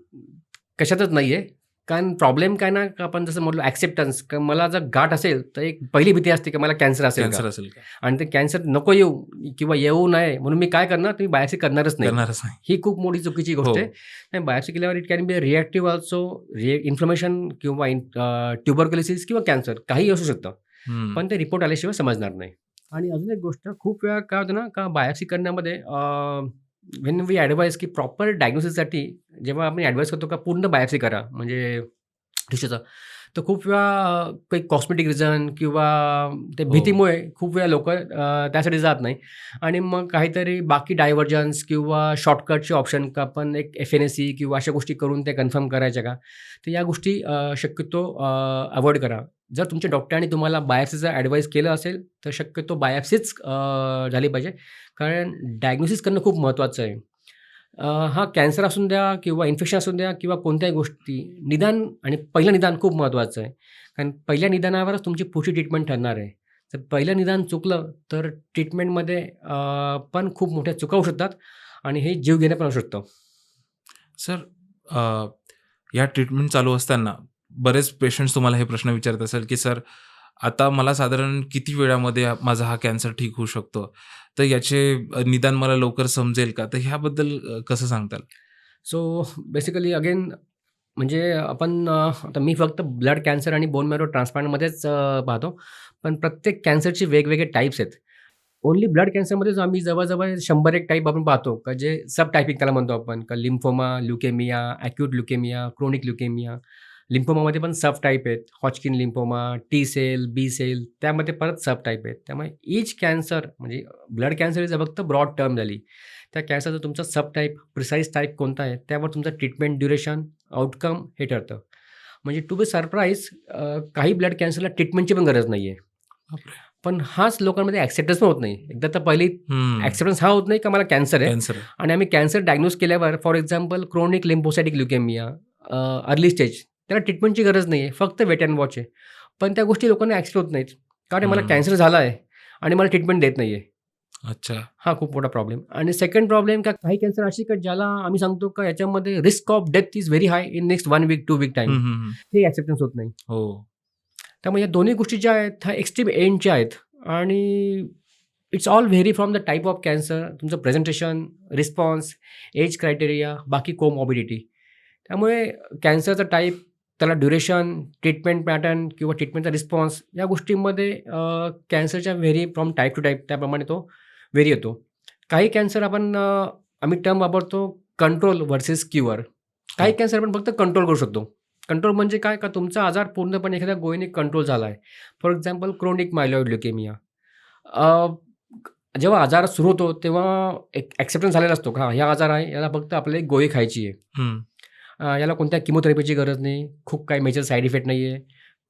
कशातच नाही आहे. कारण प्रॉब्लेम काय ना, का आपण जसं म्हटलं ॲक्सेप्टन्स, का मला जर गाठ असेल तर एक पहिली भीती असते की मला कॅन्सर असेल का, आणि ते कॅन्सर नको येऊ किंवा येऊ नये म्हणून मी काय करणार, तुम्ही बायोप्सी करणारच नाही. ही खूप मोठी चुकीची गोष्ट आहे. बायोप्सी केल्यावर it can be reactive also, inflammation किंवा ट्युबरक्युलोसिस किंवा कॅन्सर काहीही असू शकतं, पण ते रिपोर्ट आल्याशिवाय समजणार नाही. आणि अजून एक गोष्ट खूप वेळा काय होतं ना, का बायोप्सी करण्यामध्ये व्हेन वी ॲडवाईज की प्रॉपर डायग्नोसिससाठी जेव्हा आपण ॲडवाईज करतो का पूर्ण बायोप्सी करा म्हणजे टिश्यूचा, तर खूप वेळा काही कॉस्मेटिक रिझन किंवा ते भीतीमुळे खूप वेळा लोक त्यासाठी जात नाही आणि मग काहीतरी बाकी डायव्हर्जन्स किंवा शॉर्टकटचे ऑप्शन का आपण एक FNAC किंवा अशा गोष्टी करून ते कन्फर्म करायच्या का, तर या गोष्टी शक्यतो अवॉइड करा. जर तुमच्या डॉक्टरांनी तुम्हाला बायोप्सीचं ॲडवाईज केलं असेल तर शक्यतो बायोप्सीच झाली पाहिजे, कारण डायग्नोसिस करणं खूप महत्त्वाचं आहे. हा कॅन्सर असून द्या किंवा इन्फेक्शन असून द्या किंवा कोणत्याही गोष्टी, निदान आणि पहिलं निदान खूप महत्त्वाचं आहे. कारण पहिल्या निदानावरच तुमची पुढची ट्रीटमेंट ठरणार आहे. तर पहिलं निदान चुकलं तर ट्रीटमेंटमध्ये पण खूप मोठ्या चुका होऊ शकतात आणि हे जीव घेणं पण असू शकतं. सर, या ट्रीटमेंट चालू असताना बरेच पेशंट्स तुम्हाला हे प्रश्न विचारत असेल की सर आता मला साधारण किती वेळामध्ये माझा हा कॅन्सर ठीक होऊ शकतो, तर याचे निदान मला लवकर समजेल का, तर ह्याबद्दल कसं सांगताल? सो बेसिकली अगेन म्हणजे आपण आता मी फक्त ब्लड कॅन्सर आणि बोन मॅरो ट्रान्सप्लांटमध्येच पाहतो. पण प्रत्येक कॅन्सरचे वेगवेगळे टाइप्स आहेत. ओन्ली ब्लड कॅन्सरमध्येच आम्ही जवळ-जवळ 100 एक टाइप आपण पाहतो, का जे सब टायपिंग त्याला म्हणतो आपण, का lymphoma, leukaemia, acute leukaemia, chronic leukaemia. लिम्फोमामध्ये पण सब टाइप आहेत. Hodgkin lymphoma, T cell, B cell त्यामध्ये परत सब टाइप आहेत. त्यामुळे ईच कॅन्सर म्हणजे ब्लड कॅन्सर इज फक्त ब्रॉड टर्म झाली. त्या कॅन्सरचा तुमचा सब टाइप, प्रिसाईज टाइप कोणता आहे, त्यावर तुमचं ट्रीटमेंट ड्युरेशन, आउटकम हे ठरतं. म्हणजे टू बी सरप्राईज काही ब्लड कॅन्सरला ट्रीटमेंटची पण गरज नाही आहे. बापरे! पण हाच लोकांमध्ये ॲक्सेप्टन्स पण होत नाही. एकदा तर पहिली हं. ॲक्सेप्टन्स हा होत नाही का मला कॅन्सर आहे कॅन्सर आहे. आणि आम्ही कॅन्सर डायग्नोज केल्यावर for example chronic lymphocytic leukaemia early stage त्याला ट्रीटमेंटची गरज नाही आहे. फक्त वेट अँड वॉच आहे. पण त्या गोष्टी लोकांना ॲक्सेप्ट होत नाहीत. कारण मला हं. कॅन्सर झाला आहे आणि मला ट्रीटमेंट देत नाही आहे. अच्छा. हा खूप मोठा प्रॉब्लेम. आणि सेकंड प्रॉब्लेम का काही कॅन्सर अशी का ज्याला आम्ही सांगतो का याच्यामध्ये risk of death is very high in next 1 week, 2 week time. हं, हं, हं. हे ॲक्सेप्टन्स होत नाही. हो. त्यामुळे या दोन्ही गोष्टी ज्या आहेत, ह्या एक्स्ट्रीम एंडच्या आहेत आणि it's all vary from the type of cancer, तुमचं प्रेझेंटेशन, रिस्पॉन्स, एज क्रायटेरिया, बाकी कोमॉर्बिडिटी. त्यामुळे कॅन्सरचा टाइप, त्याला ड्युरेशन, ट्रीटमेंट पॅटर्न किंवा ट्रीटमेंटचा रिस्पॉन्स या गोष्टींमध्ये कॅन्सरच्या vary from type to type त्याप्रमाणे तो व्हेरी येतो. काही कॅन्सर आपण आम्ही टर्म वापरतो कंट्रोल व्हर्सेस क्युअर. काही हो. कॅन्सर आपण फक्त कंट्रोल करू शकतो. कंट्रोल म्हणजे काय? का तुमचा आजार पूर्णपणे एखाद्या गोळीने कंट्रोल झाला आहे. For example chronic myeloid leukaemia. अ, जेव्हा आजार सुरू होतो तेव्हा एक ॲक्सेप्टन्स झालेला असतो का हां, हा आजार आहे, याला फक्त आपल्याला एक गोळी खायची आहे. हं. याला कोणत्या किमोथेरपीची गरज नाही, खूप काही मेजर साइड इफेक्ट नाही आहे,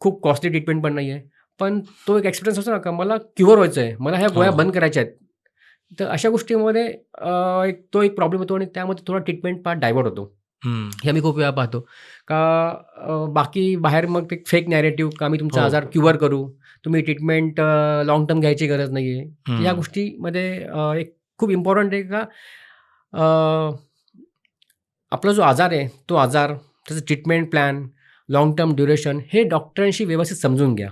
खूप कॉस्टली ट्रीटमेंट पण नाही आहे. पण तो एक ॲक्सेप्टन्स असतो ना, का मला क्युअर व्हायचं आहे, मला ह्या गोळ्या हो. बंद करायच्या आहेत. तर अशा गोष्टीमध्ये एक प्रॉब्लेम होतो आणि त्यामध्ये थोडा ट्रीटमेंट पार्ट डायव्हर्ट होतो. हं. हे आम्ही खूप वेळा पाहतो का बाकी बाहेर मग ते फेक नॅरेटिव्ह का आम्ही तुमचा हो. आजार क्युअर करू, तुम्ही ट्रीटमेंट लाँग टर्म घ्यायची गरज नाही आहे. तर या हं. गोष्टीमध्ये एक खूप इम्पॉर्टंट आहे का अ, आपला जो आजार आहे, तो आजार, त्याचं treatment plan, long term duration हे डॉक्टरांशी व्यवस्थित समजून घ्या.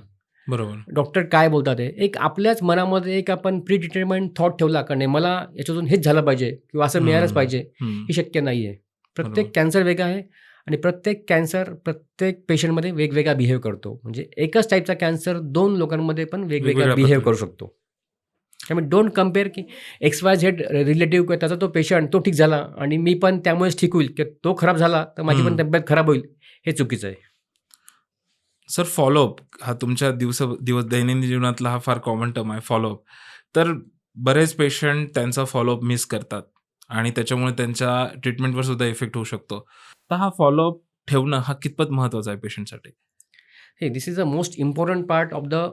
बरोबर. डॉक्टर काय बोलतात आहे, एक आपल्याच मनामध्ये एक आपण प्री डिटरमाइंड थॉट ठेवला का नाही मला याच्यातून हेच झालं पाहिजे किंवा असं मिळालंच हं. पाहिजे, हं. हे शक्य नाही आहे. बरोबर. प्रत्येक कॅन्सर वेगळा आहे आणि प्रत्येक कॅन्सर प्रत्येक पेशंटमध्ये वेगवेगळा बिहेव करतो. म्हणजे एकच टाईपचा कॅन्सर 2 लोकांमध्ये पण वेगवेगळा वेगवेगळ्या बिहेव पद्धती. करू शकतो. त्यामुळे डोंट कंपेअर की XYZ रिलेटिव्ह किंवा त्याचा तो पेशंट तो ठीक झाला आणि मी पण त्यामुळेच ठीक होईल किंवा तो खराब झाला तर माझी पण हं. तब्येत खराब होईल, हे चुकीचं आहे. सर फॉलोअप हा तुमच्या दिवस दैनंदिन जीवनातला हा फार कॉमन टर्म आहे फॉलोअप. तर बरेच पेशंट त्यांचा फॉलोअप मिस करतात आणि त्याच्यामुळे त्यांच्या ट्रीटमेंटवर सुद्धा इफेक्ट होऊ शकतो. तर हा फॉलोअप ठेवणं हा कितपत महत्त्वाचा आहे पेशंटसाठी? हे this is the most important part of the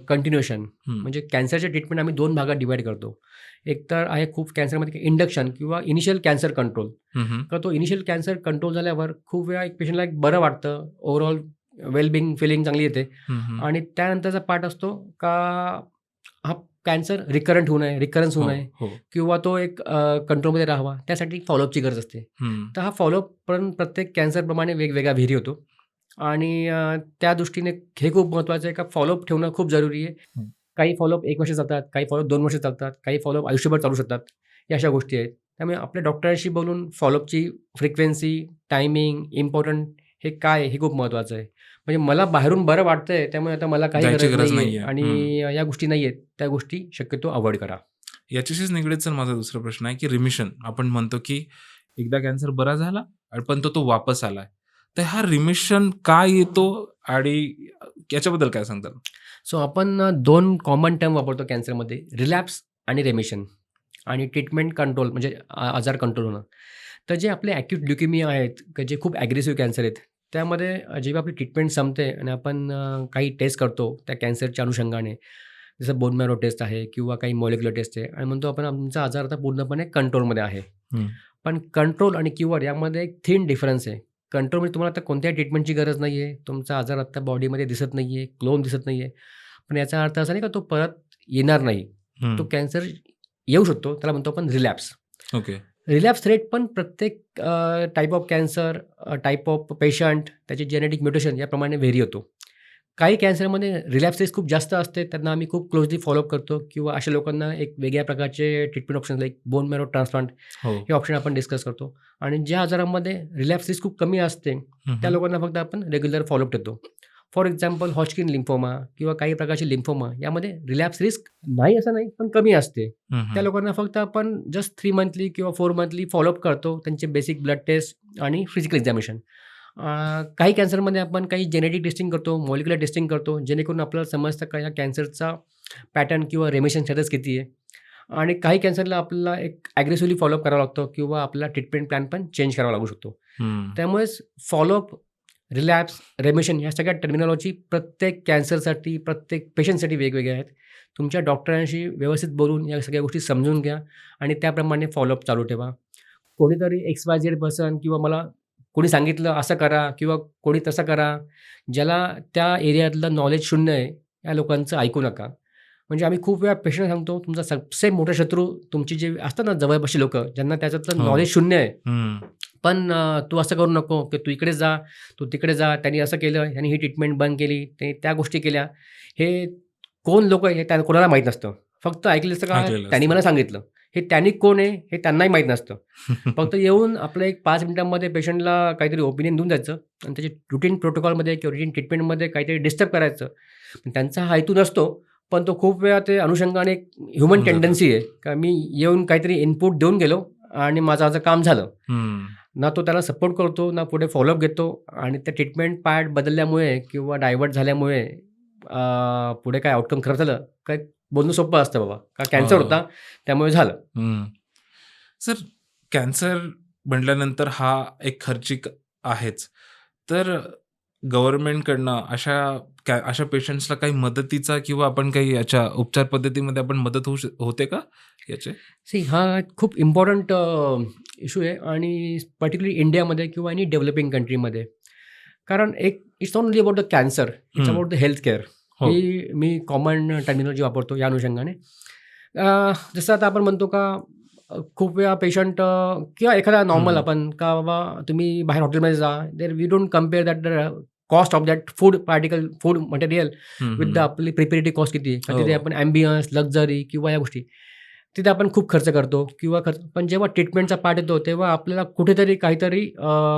continuation. हं. म्हणजे कॅन्सरचे ट्रीटमेंट आम्ही 2 भागात डिवाइड करतो. एक तर आहे खूप कॅन्सरमध्ये इंडक्शन किंवा इनिशियल कॅन्सर कंट्रोल. हं, हं. तर तो इनिशियल कॅन्सर कंट्रोल झाल्यावर खूप वेळा एक पेशंटला एक बरं वाटतं. ओव्हरऑल वेल बिंग फीलिंग चांगली येते हं, हं. आणि त्यानंतरचा पार्ट असतो का हा कॅन्सर रिकरंट होऊ नये, रिकरन्स होऊ हो, नये हो. किंवा तो एक कंट्रोलमध्ये राहावा. त्यासाठी फॉलोअपची गरज असते. हं. तर हा फॉलोअप पण प्रत्येक कॅन्सरप्रमाणे वेगवेगळा व्हेरी होतो आणि त्या दृष्टीने हे खूप महत्त्वाचं आहे का फॉलोअप ठेवणं खूप जरुरी आहे. हं. काही फॉलोअप 1 वर्ष चालतात, काही फॉलोअप 2 वर्ष चालतात, काही फॉलोअप आयुष्यभर चालू शकतात. या अशा गोष्टी आहेत. त्यामुळे आपल्या डॉक्टरांशी बोलून फॉलोअपची फ्रिक्वेन्सी, टायमिंग, इम्पोर्टंट हे काय आहे हे खूप महत्त्वाचं आहे. म्हणजे मला बाहेरून बरं वाटतंय त्यामुळे आता मला काही जायची गरज गरज नाहीये नाहीये. आणि हं. या गोष्टी नाहीयेत. त्या गोष्टी शक्यतो अव्हॉइड करा. याच्याशीच निगडीत सर माझा दुसरा प्रश्न आहे, की रिमिशन आपण म्हणतो, की एकदा कॅन्सर बरा झाला पण तो वापस आलाय. तर हा रिमिशन का येतो आणि याच्याबद्दल काय सांगताल? सो आपण 2 कॉमन टर्म वापरतो कॅन्सरमध्ये रिलॅप्स आणि रेमिशन आणि ट्रीटमेंट कंट्रोल म्हणजे आजार कंट्रोल होणं. तर जे आपले ॲक्यूट ल्युकेमिया आहेत, की जे खूप ॲग्रेसिव्ह कॅन्सर आहेत, त्यामध्ये जेव्हा आपली ट्रीटमेंट संपते आणि आपण काही टेस्ट करतो त्या कॅन्सरच्या अनुषंगाने, जसं बोन मॅरो टेस्ट आहे किंवा काही मॉलिक्युलर टेस्ट आहे आणि म्हणतो आपण आमचा आजार आता पूर्णपणे कंट्रोलमध्ये आहे. हं. पण कंट्रोल आणि क्युअर यामध्ये एक थिन डिफरन्स आहे. कंट्रोलमध्ये तुम्हाला आता कोणत्याही ट्रीटमेंटची गरज नाही आहे. तुमचा आजार आत्ता बॉडीमध्ये दिसत नाही आहे, क्लोन दिसत नाही आहे. पण याचा अर्थ असा नाही का तो परत येणार नाही. तो हं. कॅन्सर येऊ शकतो. त्याला म्हणतो आपण रिलॅप्स. ओके. रिलॅप्स रेट पण प्रत्येक type of cancer, type of patient, त्याचे जेनेटिक म्युटेशन याप्रमाणे व्हेरी होतो. काही कॅन्सरमध्ये रिलॅप्स रेट खूप जास्त असते. त्यांना आम्ही खूप क्लोजली फॉलोअप करतो किंवा अशा लोकांना एक वेगळ्या प्रकारचे treatment options like bone marrow transplant हो. हे ऑप्शन आपण डिस्कस करतो. आणि ज्या आजारामध्ये रिलॅप्स रेट खूप कमी असते, हं, त्या हं. लोकांना फक्त आपण रेग्युलर फॉलोअप देतो. फॉर एक्झाम्पल हॉजकिन लिम्फोमा किंवा काही प्रकारचे लिम्फोमा यामध्ये रिलॅप्स रिस्क नाही असं नाही, पण कमी असते. हं, त्या हं. लोकांना फक्त आपण जस्ट 3 मंथली किंवा 4 मंथली फॉलोअप करतो. त्यांचे बेसिक ब्लड टेस्ट आणि फिजिकल एक्झामिनेशन. काही कॅन्सरमध्ये आपण काही जेनेटिक टेस्टिंग करतो, मॉलिक्युलर टेस्टिंग करतो, जेणेकरून आपल्याला समजतं का या कॅन्सरचा पॅटर्न किंवा रेमिशन स्टेटस किती आहे. आणि काही कॅन्सरला आपल्याला एक ॲग्रेसिव्हली फॉलोअप करावा लागतो किंवा आपला ट्रीटमेंट प्लॅन पण चेंज करावा लागू शकतो. हं. त्यामुळेच फॉलोअप, रिलॅप्स, रेमिशन ह्या सगळ्या टर्मिनॉलॉजी प्रत्येक कॅन्सरसाठी, प्रत्येक पेशंटसाठी वेगवेगळ्या आहेत. तुमच्या डॉक्टरांशी व्यवस्थित बोलून या सगळ्या गोष्टी समजून घ्या आणि त्याप्रमाणे फॉलोअप चालू ठेवा. कोणीतरी XYZ पर्सन किंवा मला कोणी सांगितलं असं करा किंवा कोणी तसं करा, ज्याला त्या एरियातलं नॉलेज शून्य आहे, या लोकांचं ऐकू नका. म्हणजे आम्ही खूप वेळा पेशंटला सांगतो, तुमचा सबसे मोठा शत्रू तुमची जे असतात ना जवळपासची लोकं, ज्यांना त्याच्यातलं हो. नॉलेज शून्य आहे. हं. पण तू असं करू नको, की तू इकडे जा, तू तिकडे जा, त्यांनी असं केलं, ह्यानी ही ट्रीटमेंट बंद केली, त्यांनी त्या गोष्टी केल्या. हे कोण लोकं आहे हे त्या कोणाला माहीत नसतं. फक्त ऐकलं असतं का ऐकलेलं त्यांनी असतं. मला सांगितलं. हे त्यांनी कोण आहे हे त्यांनाही माहीत नसतं. फक्त येऊन आपलं एक 5 मिनिटांमध्ये पेशंटला काहीतरी ओपिनियन देऊन द्यायचं आणि त्याची रुटीन प्रोटोकॉलमध्ये किंवा रुटीन ट्रीटमेंटमध्ये काहीतरी डिस्टर्ब करायचं. पण त्यांचा हा हेतू नसतो. पण तो खूप वेळा ते अनुषंगाने एक ह्युमन होऊन जातं. टेंडन्सी आहे, का मी येऊन काहीतरी इनपुट देऊन गेलो आणि माझं काम झालं. हं. ना तो त्याला सपोर्ट करतो, ना पुढे फॉलोअप घेतो आणि त्या ट्रीटमेंट पार्ट बदलल्यामुळे किंवा डायव्हर्ट झाल्यामुळे पुढे काय आउटकम खराब झालं, काय बोलणं सोपं असतं बाबा. का कॅन्सर हो. होता त्यामुळे झालं. हं. सर, कॅन्सर म्हटल्यानंतर हा एक खर्चिक आहेच. तर गव्हर्नमेंटकडनं अशा पेशंट्सला काही मदतीचा किंवा आपण काही याच्या उपचार पद्धतीमध्ये आपण मदत होते का याचे? हा एक खूप इम्पॉर्टंट इश्यू आहे आणि पर्टिक्युलरली इंडियामध्ये किंवा एनी डेव्हलपिंग कंट्रीमध्ये. कारण एक it's not only about the cancer, it's hmm. About the health care. हो. ही मी कॉमन टर्मिनॉलॉजी वापरतो या अनुषंगाने. जसं आता आपण म्हणतो का खूप वेळा पेशंट किंवा एखादा नॉर्मल हं. आपण का बाबा तुम्ही बाहेर हॉटेलमध्ये जा, there we don't compare that cost of that food material हं, विथ द हं. आपली प्रिपेरेटिव्ह कॉस्ट किती आहे. का तिथे हो. आपण ॲम्बियन्स, लक्झरी किंवा या गोष्टी तिथे आपण खूप खर्च करतो किंवा पण जेव्हा ट्रीटमेंटचा पार्ट येतो तेव्हा आपल्याला कुठेतरी काहीतरी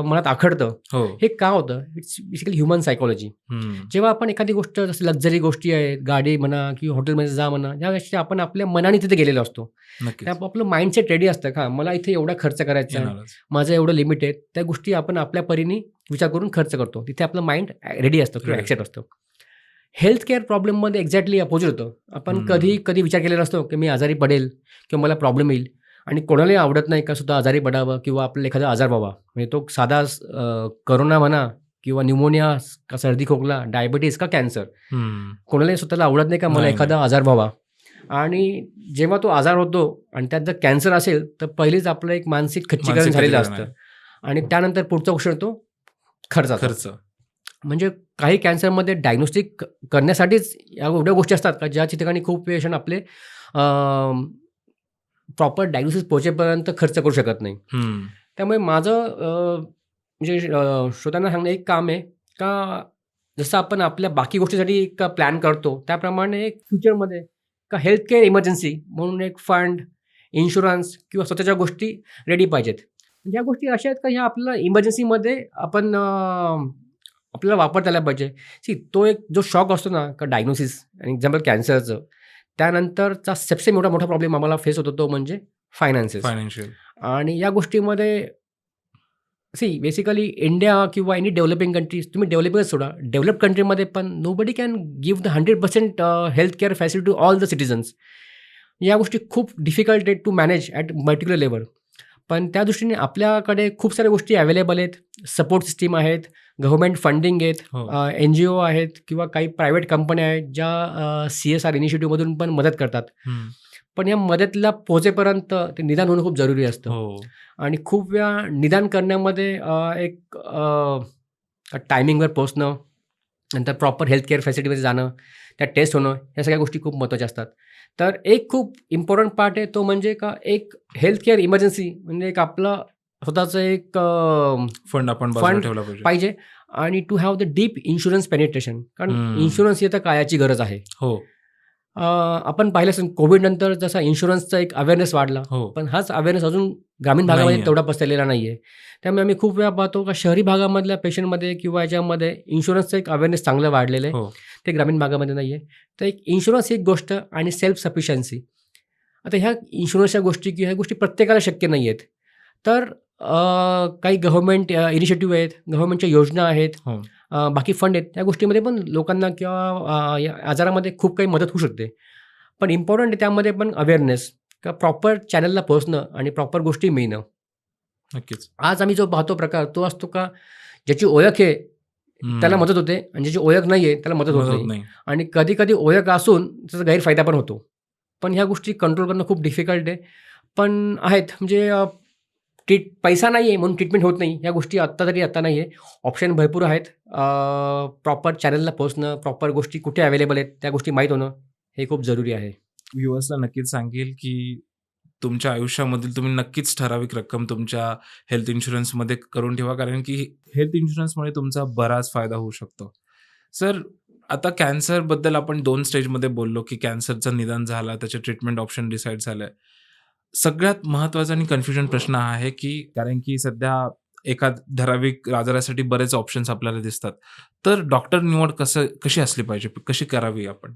मनात आखडतं. हो. हे का होतं? It's basically human psychology. हं. जेव्हा आपण एखादी गोष्ट जसं लक्झरी गोष्टी आहेत, गाडी म्हणा किंवा हॉटेलमध्ये जा म्हणा, या गोष्टी आपण आपल्या मनाने तिथे गेलेलो असतो. नक्कीच. त्या आपलं माइंडसेट रेडी असतं का मला इथे एवढा खर्च करायचा आहे, येणारच. माझं एवढं लिमिट आहे. त्या गोष्टी आपण आपल्या परीने विचार करून खर्च करतो. तिथे आपलं माइंड रेडी असतं किंवा Ready ॲक्सेप्ट असतं. हेल्थ केअर प्रॉब्लेममध्ये एक्झॅक्टली अपोजिट होतं. आपण हं. कधी विचार केलेला नसतो, की मी आजारी पडेल किंवा मला प्रॉब्लेम येईल आणि कोणालाही आवडत नाही का सुद्धा आजारी पडावं किंवा आपल्याला एखादा आजार व्हावा. म्हणजे तो साधा कोरोना म्हणा किंवा न्यूमोनिया, का सर्दी खोकला, डायबिटीज का कॅन्सर. हं. कोणालाही स्वतःला आवडत नाही का मला नाही, एखादा आजार व्हावा. आणि जेव्हा तो आजार होतो आणि त्यात जर कॅन्सर असेल, तर पहिलेच आपलं एक मानसिक खच्चीकरण मानसिक झालेलं खच्चीकरण असतं आहे. आणि त्यानंतर पुढचा गोष्ट येतो खर्चाचा. खर्च. म्हणजे काही कॅन्सरमध्ये डायग्नोस्टिक करण्यासाठीच या एवढ्या गोष्टी असतात का ज्या ठिकाणी खूप पेशंट आपले प्रॉपर डायग्नोसिस पोहोचेपर्यंत खर्च करू शकत नाही. हं. त्यामुळे माझं म्हणजे श्रोत्यांना सांगणं एक काम आहे का जसं आपण आपल्या बाकी गोष्टीसाठी एक प्लॅन करतो त्याप्रमाणे एक फ्युचरमध्ये का हेल्थ केअर इमर्जन्सी म्हणून एक फंड, इन्शुरन्स किंवा स्वतःच्या गोष्टी रेडी पाहिजेत. या गोष्टी अशा आहेत का ह्या आपल्याला इमर्जन्सीमध्ये आपण आपल्याला वापरता आल्या पाहिजे. तो एक जो शॉक असतो ना का डायग्नोसिस आणि एक्झाम्पल कॅन्सरचं, त्यानंतरचा सबसे मोठा प्रॉब्लेम आम्हाला फेस होतो तो म्हणजे फायनान्सेस. फायनान्शियल. आणि या गोष्टीमध्ये बेसिकली इंडिया किंवा एनी डेव्हलपिंग कंट्रीज तुम्ही डेव्हलपिंगच सोडा, डेव्हलप्ड कंट्रीमध्ये पण nobody can give the 100% health care facility to all the citizens. या गोष्टी खूप डिफिकल्ट आहेत to manage at particular level. पण त्या दृष्टीने आपल्याकडे खूप साऱ्या गोष्टी अवेलेबल आहेत. सपोर्ट सिस्टीम आहेत, गव्हर्नमेंट फंडिंग आहेत, हो. NGO आहेत किंवा काही प्रायव्हेट कंपन्या आहेत ज्या CSR इनिशिएटिव्हमधून पण मदत करतात. हं. पण या मदतीला पोहोचेपर्यंत ते निदान होणं खूप जरुरी असतं. हो. आणि खूप वेळा निदान करण्यामध्ये एक टायमिंगवर पोहोचणं, नंतर प्रॉपर हेल्थ केअर फॅसिलिटीमध्ये जाणं, त्या टेस्ट होणं, ह्या सगळ्या गोष्टी खूप महत्त्वाच्या असतात. तर एक खूप इम्पॉर्टंट पार्ट आहे तो म्हणजे का एक हेल्थ केअर इमर्जन्सी म्हणजे एक आपलं स्वतःचं एक फंड आपण बाजूला फंड ठेवला पाहिजे. पाहिजे आणि to have the deep insurance penetration. कारण हम्म. इन्शुरन्स ही आता काळाची गरज आहे. हो आपण पाहिलं असेल कोविडनंतर जसा इन्शुरन्सचा एक अवेअरनेस वाढला, हो पण हाच अवेअरनेस अजून ग्रामीण भागामध्ये नाहीये. तेवढा पसरलेला नाही आहे. त्यामुळे आम्ही खूप वेळा पाहतो का शहरी भागामधल्या पेशंटमध्ये किंवा याच्यामध्ये इन्शुरन्सचं एक अवेअरनेस चांगलं वाढलेलं आहे. हो ते ग्रामीण भागामध्ये नाही आहे. तर एक इन्शुरन्स ही एक गोष्ट आणि सेल्फ सफिशियन्सी. आता ह्या इन्शुरन्सच्या गोष्टी किंवा ह्या गोष्टी प्रत्येकाला शक्य नाही आहेत. तर काही गव्हर्नमेंट इनिशिएटिव्ह आहेत, गव्हर्नमेंटच्या योजना आहेत, हो बाकी फंड आहेत. त्या गोष्टीमध्ये पण लोकांना किंवा या आजारामध्ये खूप काही मदत होऊ शकते. पण इम्पॉर्टंट आहे त्यामध्ये पण अवेअरनेस का प्रॉपर चॅनलला पोहोचणं आणि प्रॉपर गोष्टी मिळणं. नक्कीच. आज आम्ही जो पाहतो प्रकार तो असतो का ज्याची ओळख आहे त्याला हम्म. मदत होते आणि ज्याची ओळख नाही आहे त्याला मदत होत मदत नाही. नाही. आणि कधी-कधी ओळख असून त्याचा गैरफायदा पण होतो. पण ह्या गोष्टी कंट्रोल करणं खूप डिफिकल्ट आहे. पण आहेत म्हणजे पैसा नाही आहे म्हणून ट्रीटमेंट होत नाही. ह्या गोष्टी आत्ता तरी आता नाही आहे. ऑप्शन भरपूर आहेत. प्रॉपर चॅनलला पोहोचणं, प्रॉपर गोष्टी कुठे अवेलेबल आहेत त्या गोष्टी माहीत होणं हे खूप जरुरी आहे. व्ह्युअर्सला नक्कीच सांगेल की तुमच्या आयुष्यामधील तुम्ही नक्कीच ठराविक रक्कम तुमच्या हेल्थ इन्शुरन्समध्ये करून ठेवा, कारण की हेल्थ इन्शुरन्समुळे तुमचा बराच फायदा होऊ शकतो. सर आता कॅन्सरबद्दल आपण 2 स्टेजमध्ये बोललो की कॅन्सरचं निदान झालं, त्याचे ट्रीटमेंट ऑप्शन डिसाईड झालं. सगळ्यात महत्त्वाचा आणि कन्फ्युजन प्रश्न हा आहे की कारण की सध्या एका ठराविक आजारासाठी बरेच ऑप्शन्स आपल्याला दिसतात. तर डॉक्टर निवड कशी असली पाहिजे? कशी करावी आपण?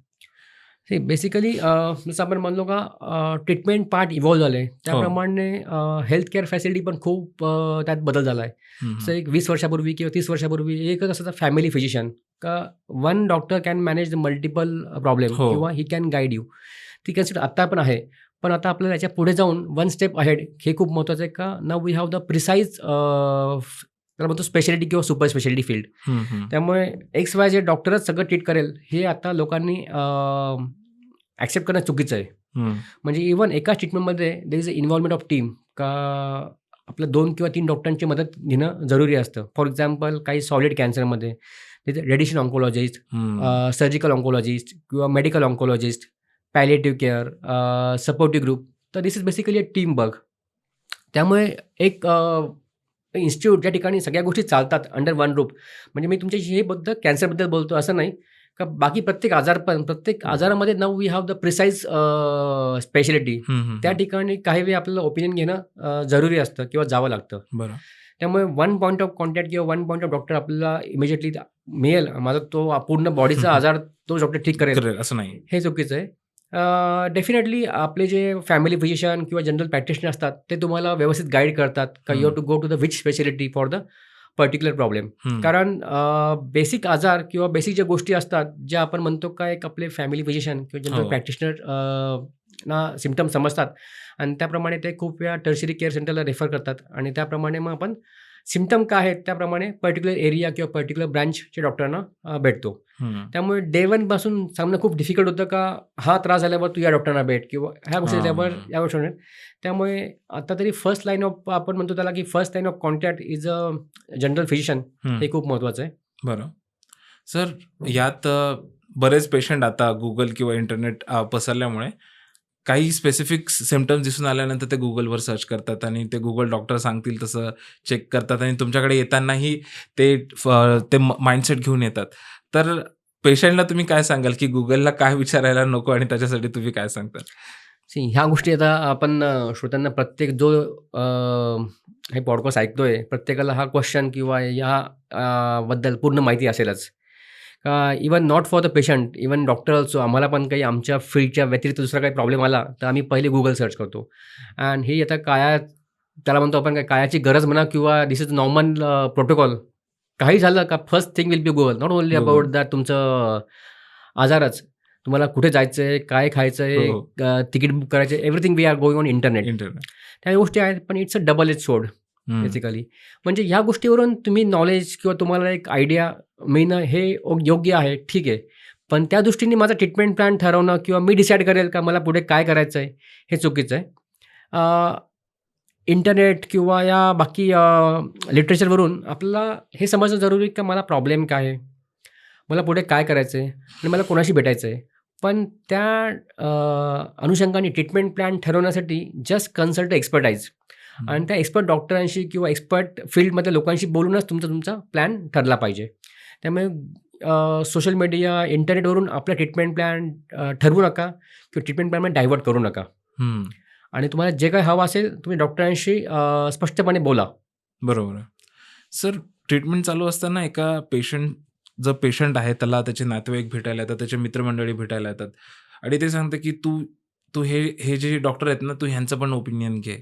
हे बेसिकली जसं आपण म्हणलो का ट्रीटमेंट पार्ट इव्हॉल्व झालं आहे. त्याप्रमाणे हेल्थ केअर फॅसिलिटी पण खूप त्यात बदल झाला आहे. हं, जसं हं. एक 20 वर्षापूर्वी किंवा 30 वर्षापूर्वी एकच असायचा फॅमिली फिजिशियन का one doctor can manage the multiple problem हो. किंवा ही कॅन गाईड यू. ती कन्सेप्ट आत्ता पण आहे. पण आता आपल्याला याच्या पुढे जाऊन वन स्टेप अहेड हे खूप महत्त्वाचं आहे का now we have the precise त्याला म्हणतो स्पेशालिटी किंवा सुपर स्पेशालिटी फील्ड. हं, हं. त्यामुळे XYZ डॉक्टरच सगळं ट्रीट करेल हे आता लोकांनी ॲक्सेप्ट करणं चुकीचं आहे. हं. म्हणजे इव्हन एकाच ट्रीटमेंटमध्ये there is a involvement of team का आपलं 2 किंवा 3 डॉक्टरांची मदत घेणं जरुरी असतं. फॉर एक्झाम्पल काही सॉलिड कॅन्सरमध्ये तिथे radiation oncologist, hmm. Surgical oncologist किंवा medical oncologist, palliative care, supportive group. तर this is basically a team work. त्यामुळे एक इन्स्टिट्यूट ज्या ठिकाणी सगळ्या गोष्टी चालतात अंडर वन रूफ. म्हणजे मी तुमच्याशी हे बद्दल कॅन्सरबद्दल बोलतो असं नाही का बाकी प्रत्येक आजारामध्ये now we have the precise speciality. हं, हं, त्या हं. ठिकाणी काही वेळी आपल्याला ओपिनियन घेणं जरुरी असतं किंवा जावं लागतं. बरं. त्यामुळे वन पॉइंट ऑफ कॉन्टॅक्ट किंवा वन पॉइंट ऑफ डॉक्टर आपल्याला इमिजिएटली मिळेल. माझा तो पूर्ण बॉडीचा आजार तो डॉक्टर ठीक करेल करेल असं नाही. हे चुकीचं आहे. डेफिनेटली आपले जे फॅमिली फिजिशियन किंवा जनरल प्रॅक्टिशनर असतात ते तुम्हाला व्यवस्थित गाईड करतात का you have to go to the which speciality for the particular problem. हं. कारण बेसिक आजार किंवा बेसिक ज्या गोष्टी असतात ज्या आपण म्हणतो का एक आपले फॅमिली फिजिशियन किंवा जनरल हो. प्रॅक्टिशनर ना सिम्पटम समजतात आणि त्याप्रमाणे ते खूप वेळा टर्शरी केअर सेंटरला रेफर करतात आणि त्याप्रमाणे मग आपण सिम्पटम काय आहेत त्याप्रमाणे पर्टिक्युलर एरिया किंवा पर्टिक्युलर ब्रँचच्या डॉक्टरांना भेटतो. हं. त्यामुळे डे वन पासून सांगणं खूप डिफिकल्ट होतं का हा त्रास झाल्यावर तू या डॉक्टरना भेट किंवा ह्या गोष्टी झाल्यावर हां. या गोष्टी. त्यामुळे आता तरी फर्स्ट लाईन ऑफ आपण म्हणतो त्याला की first line of contact is a general physician. हं. हे खूप महत्त्वाचं आहे. बरं. सर यात बरेच पेशंट आता Google किंवा इंटरनेट पसरल्यामुळे काही स्पेसिफिक सिम्पटम्स दिसून आल्यानंतर ते Googleवर सर्च करतात आणि ते Google डॉक्टर सांगतील तसं चेक करतात आणि तुमच्याकडे येतानाही ते माइंडसेट घेऊन येतात. तर पेशंटला तुम्ही काय सांगाल की Googleला काय विचारायला नको आणि त्याच्यासाठी तुम्ही काय सांगता? ह्या गोष्टी आता आपण श्रोत्यांना प्रत्येक जो हे पॉडकास्ट ऐकतोय प्रत्येकाला हा क्वेश्चन किंवा या बद्दल पूर्ण माहिती असेलच. Even not for the patient, even doctor also आम्हाला पण काही आमच्या फील्डच्या व्यतिरिक्त दुसरा काही प्रॉब्लेम आला तर आम्ही पहिले Google सर्च करतो. अँड हे आता त्याला म्हणतो आपण काय काळाची गरज म्हणा किंवा दिस इज नॉर्मल प्रोटोकॉल. काही झालं का first thing will be Google. Not only Google. About that तुमचं आजारच. तुम्हाला कुठे जायचं आहे, काय खायचं आहे, हो. तिकीट बुक करायचं आहे, everything we are going on internet. Internet. त्या गोष्टी आहेत पण it's a double edge sword हं. बेसिकली. म्हणजे ह्या गोष्टीवरून तुम्ही नॉलेज किंवा तुम्हाला एक आयडिया मिळणं हे योग्य आहे, ठीक आहे. पण त्या दृष्टीने माझा ट्रीटमेंट प्लॅन ठरवणं किंवा मी डिसाईड करेल का मला पुढे काय करायचं आहे हे चुकीचं आहे. इंटरनेट किंवा या बाकी लिटरेचरवरून आपल्याला हे समजणं जरुरी आहे का मला प्रॉब्लेम काय आहे, मला पुढे काय करायचं आहे आणि मला कोणाशी भेटायचं आहे. पण त्या अनुषंगाने ट्रीटमेंट प्लॅन ठरवण्यासाठी जस्ट कन्सल्ट एक्सपर्टाईज. हं. आणि त्या एक्सपर्ट डॉक्टरांशी किंवा एक्सपर्ट फील्डमधल्या लोकांशी बोलूनच तुमचा प्लॅन ठरला पाहिजे. त्यामुळे सोशल मीडिया, इंटरनेटवरून आपला ट्रीटमेंट प्लॅन ठरवू नका किंवा ट्रीटमेंट प्लॅनमध्ये डायव्हर्ट करू नका. हं. आणि तुम्हाला जे काही हवं असेल तुम्ही डॉक्टरांशी स्पष्टपणे बोला. बरोबर आहे. सर, ट्रीटमेंट चालू असताना जो पेशंट आहे त्याला त्याचे नातेवाईक भेटायला येतात, त्याचे मित्रमंडळी भेटायला येतात आणि ते सांगतात की तू तू हे जे डॉक्टर आहेत ना, तू ह्यांचं पण ओपिनियन घे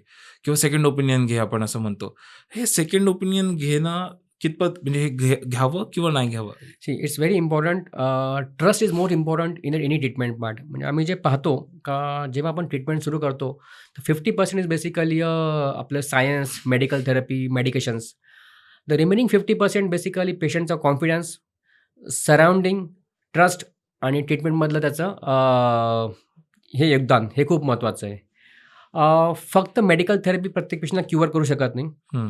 किंवा सेकंड ओपिनियन घे आपण असं म्हणतो. हे सेकंड ओपिनियन घेणं कितपत म्हणजे हे घ्यावं किंवा नाही घ्यावं? See it's very important. Trust is more important in any treatment part. म्हणजे आम्ही जे पाहतो का जेव्हा आपण ट्रीटमेंट सुरू करतो तर 50% इज बेसिकली आपलं science, medical therapy, medications. The remaining 50% basically पेशंटचा कॉन्फिडन्स, सराउंडिंग, ट्रस्ट आणि ट्रीटमेंटमधलं त्याचं हे योगदान हे खूप महत्त्वाचं आहे. फक्त मेडिकल थेरपी प्रत्येक पेशंटला क्युअर करू शकत नाही. हं.